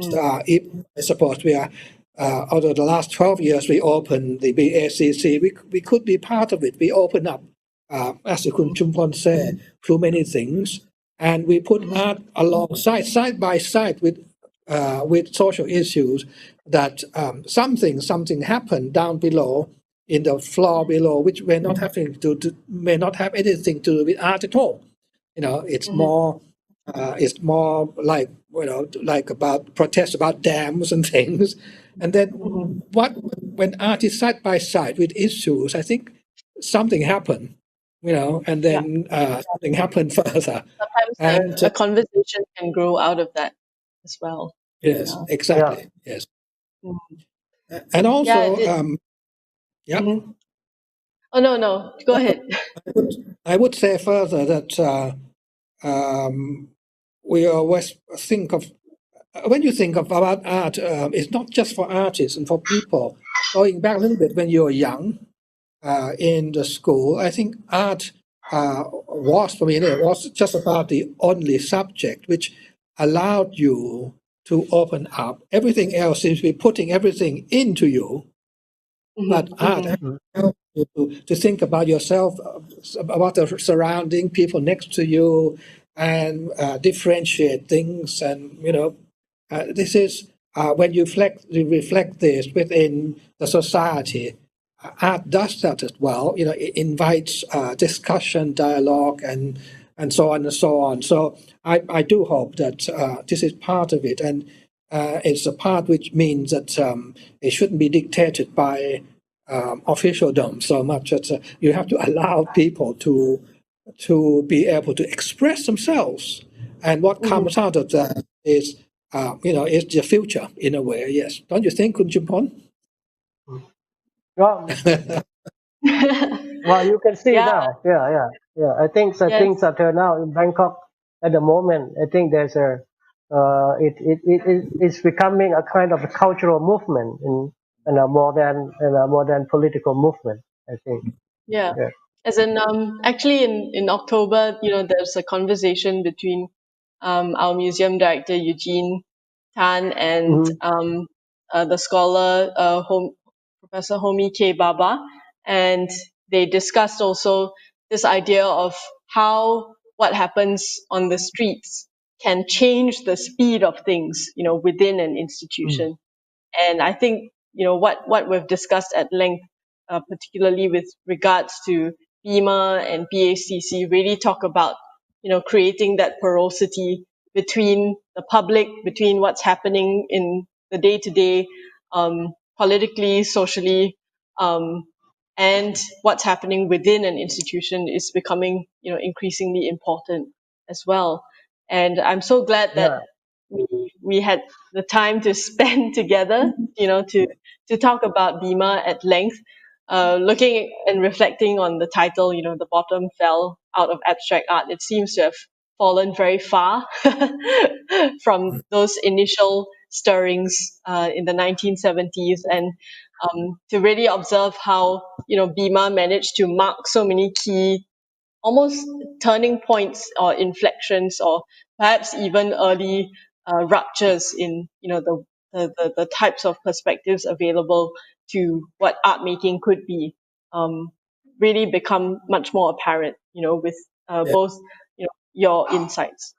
Speaker 2: I suppose we are, over the last 12 years, we opened the BACC, we could be part of it. We open up, as the Chumpon said, through many things. and we put art alongside, side by side with social issues, that something happened down below, in the floor below, which may not have anything to do with art at all. It's more like like about protests about dams and things. And then when art is side by side with issues, I think something happened. And then something happened further.
Speaker 1: Sometimes
Speaker 2: And
Speaker 1: a conversation can grow out of that as well.
Speaker 2: yes,
Speaker 1: Yeah.
Speaker 2: exactly. Yes.
Speaker 1: Mhm.
Speaker 2: And also, yeah.
Speaker 1: Oh, no, go ahead.
Speaker 2: I would say further that we always think of, when you think about art, it's not just for artists and for people. Going back a little bit, when you were young, in the school, I think art was, for me, it was just about the only subject which allowed you to open up. Everything else seems to be putting everything into you, but art helps you to think about yourself, about the surrounding people next to you, and differentiate things. And this is when you reflect this within the society. Art does that as well. It invites discussion, dialogue, and so on and so on. So I do hope that this is part of it, and it's a part which means that it shouldn't be dictated by officialdom so much. That you have to allow people to be able to express themselves, and what comes out of that is is the future in a way. Yes, don't you think, Kun Chumpon?
Speaker 3: Well, well, you can see
Speaker 1: Yeah.
Speaker 3: now. Yeah. I think that
Speaker 1: Yes.
Speaker 3: things are turned out in Bangkok at the moment. I think there's it's becoming a kind of a cultural movement in a modern political movement, I think.
Speaker 1: Yeah.
Speaker 3: Yeah.
Speaker 1: As in, actually, in October, there's a conversation between our museum director Eugene Tan and the scholar Professor Homi K. Baba, and they discussed also this idea of how what happens on the streets can change the speed of things, within an institution. And I think what we've discussed at length, particularly with regards to BIMA and BACC, really talk about creating that porosity between the public, between what's happening in the day to day, politically, socially, and what's happening within an institution is becoming increasingly important as well. And I'm so glad that
Speaker 3: Yeah.
Speaker 1: we had the time to spend together, to talk about BIMA at length, looking and reflecting on the title, the bottom fell out of abstract art. It seems to have fallen very far from those initial stirrings in the 1970s, and to really observe how BIMA managed to mark so many key, almost turning points or inflections, or perhaps even early ruptures in the types of perspectives available to what art making could be, really become much more apparent, with
Speaker 2: Yeah.
Speaker 1: both your insights.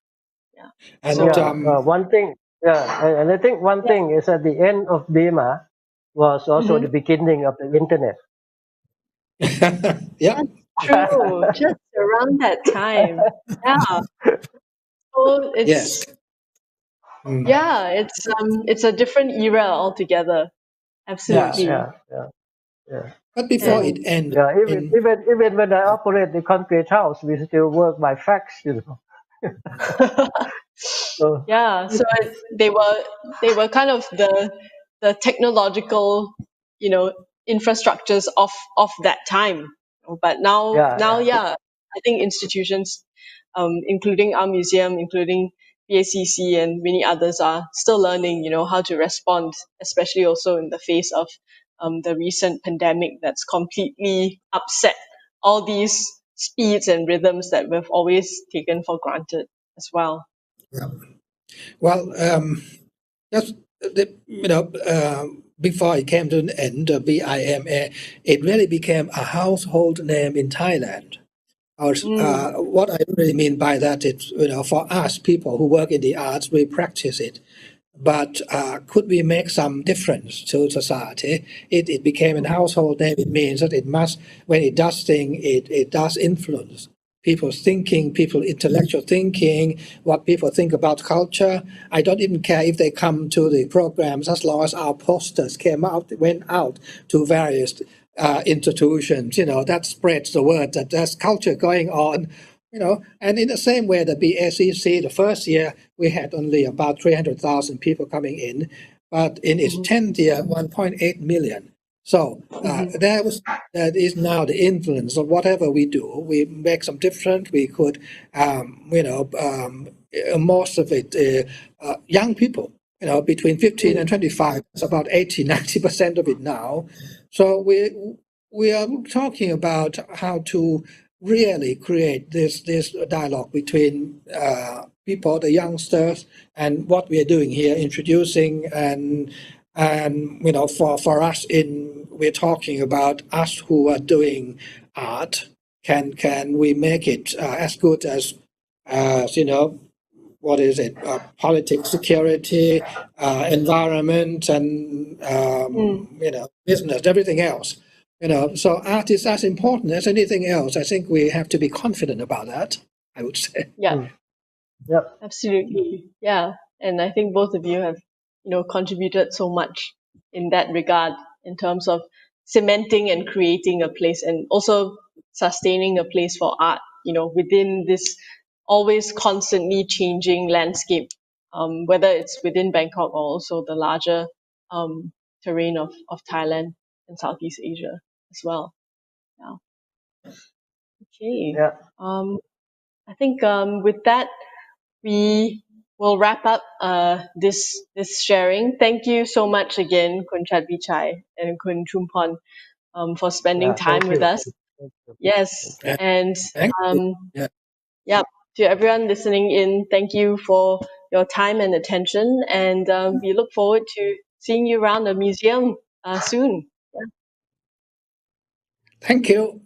Speaker 1: Yeah.
Speaker 2: And
Speaker 1: So
Speaker 3: One thing, and I think one
Speaker 1: yeah.
Speaker 3: thing is at the end of BIMA was also the beginning of the internet.
Speaker 2: yeah,
Speaker 1: True, just around that time. Yeah. So
Speaker 2: yes.
Speaker 1: it's a different era altogether.
Speaker 2: Yes.
Speaker 1: Absolutely.
Speaker 3: Yeah.
Speaker 2: But before it
Speaker 1: And
Speaker 2: ends,
Speaker 3: Yeah, even when I operate the concrete house, we still work by fax. So
Speaker 1: yeah, so they were kind of the technological, infrastructures of that time. But now,
Speaker 3: yeah.
Speaker 1: yeah, I think institutions, including our museum, including BACC and many others, are still learning, how to respond, especially also in the face of the recent pandemic that's completely upset all these speeds and rhythms that we've always taken for granted as well.
Speaker 2: Yeah. Well, just before it came to an end, the BIMA, it really became a household name in Thailand. What I really mean by that is, for us people who work in the arts, we practice it. But could we make some difference to society? It became an household name. It means that it must, when it does things, it does influence people's thinking, people intellectual thinking, what people think about culture. I don't even care if they come to the programs as long as our posters went out to various institutions. That spreads the word that there's culture going on. And in the same way, the BACC, the first year, we had only about 300,000 people coming in, but in its 10th year, 1.8 million. So that is now the influence of whatever we do. We make some difference. We could, most of it, young people, between 15 and 25, it's about 80-90% of it now. So we are talking about how to really create this dialogue between people, the youngsters, and what we are doing here, introducing and for us we're talking about us who are doing art. Can we make it as good as what is it? Politics, security, environment, and business, everything else. So art is as important as anything else. I think we have to be confident about that, I would say.
Speaker 1: Yeah.
Speaker 3: Yep.
Speaker 1: Absolutely. Yeah. And I think both of you have, contributed so much in that regard in terms of cementing and creating a place and also sustaining a place for art, within this always constantly changing landscape, whether it's within Bangkok or also the larger terrain of Thailand and Southeast Asia as well. Yeah. Okay.
Speaker 3: Yeah.
Speaker 1: I think with that, we will wrap up this sharing. Thank you so much again, Kun Chatvichai and Kun Chumpon, for spending time with us.
Speaker 3: Thank you.
Speaker 1: Yes, and
Speaker 2: Thank you.
Speaker 1: yeah, to everyone listening in, thank you for your time and attention, and we look forward to seeing you around the museum soon.
Speaker 2: Thank you.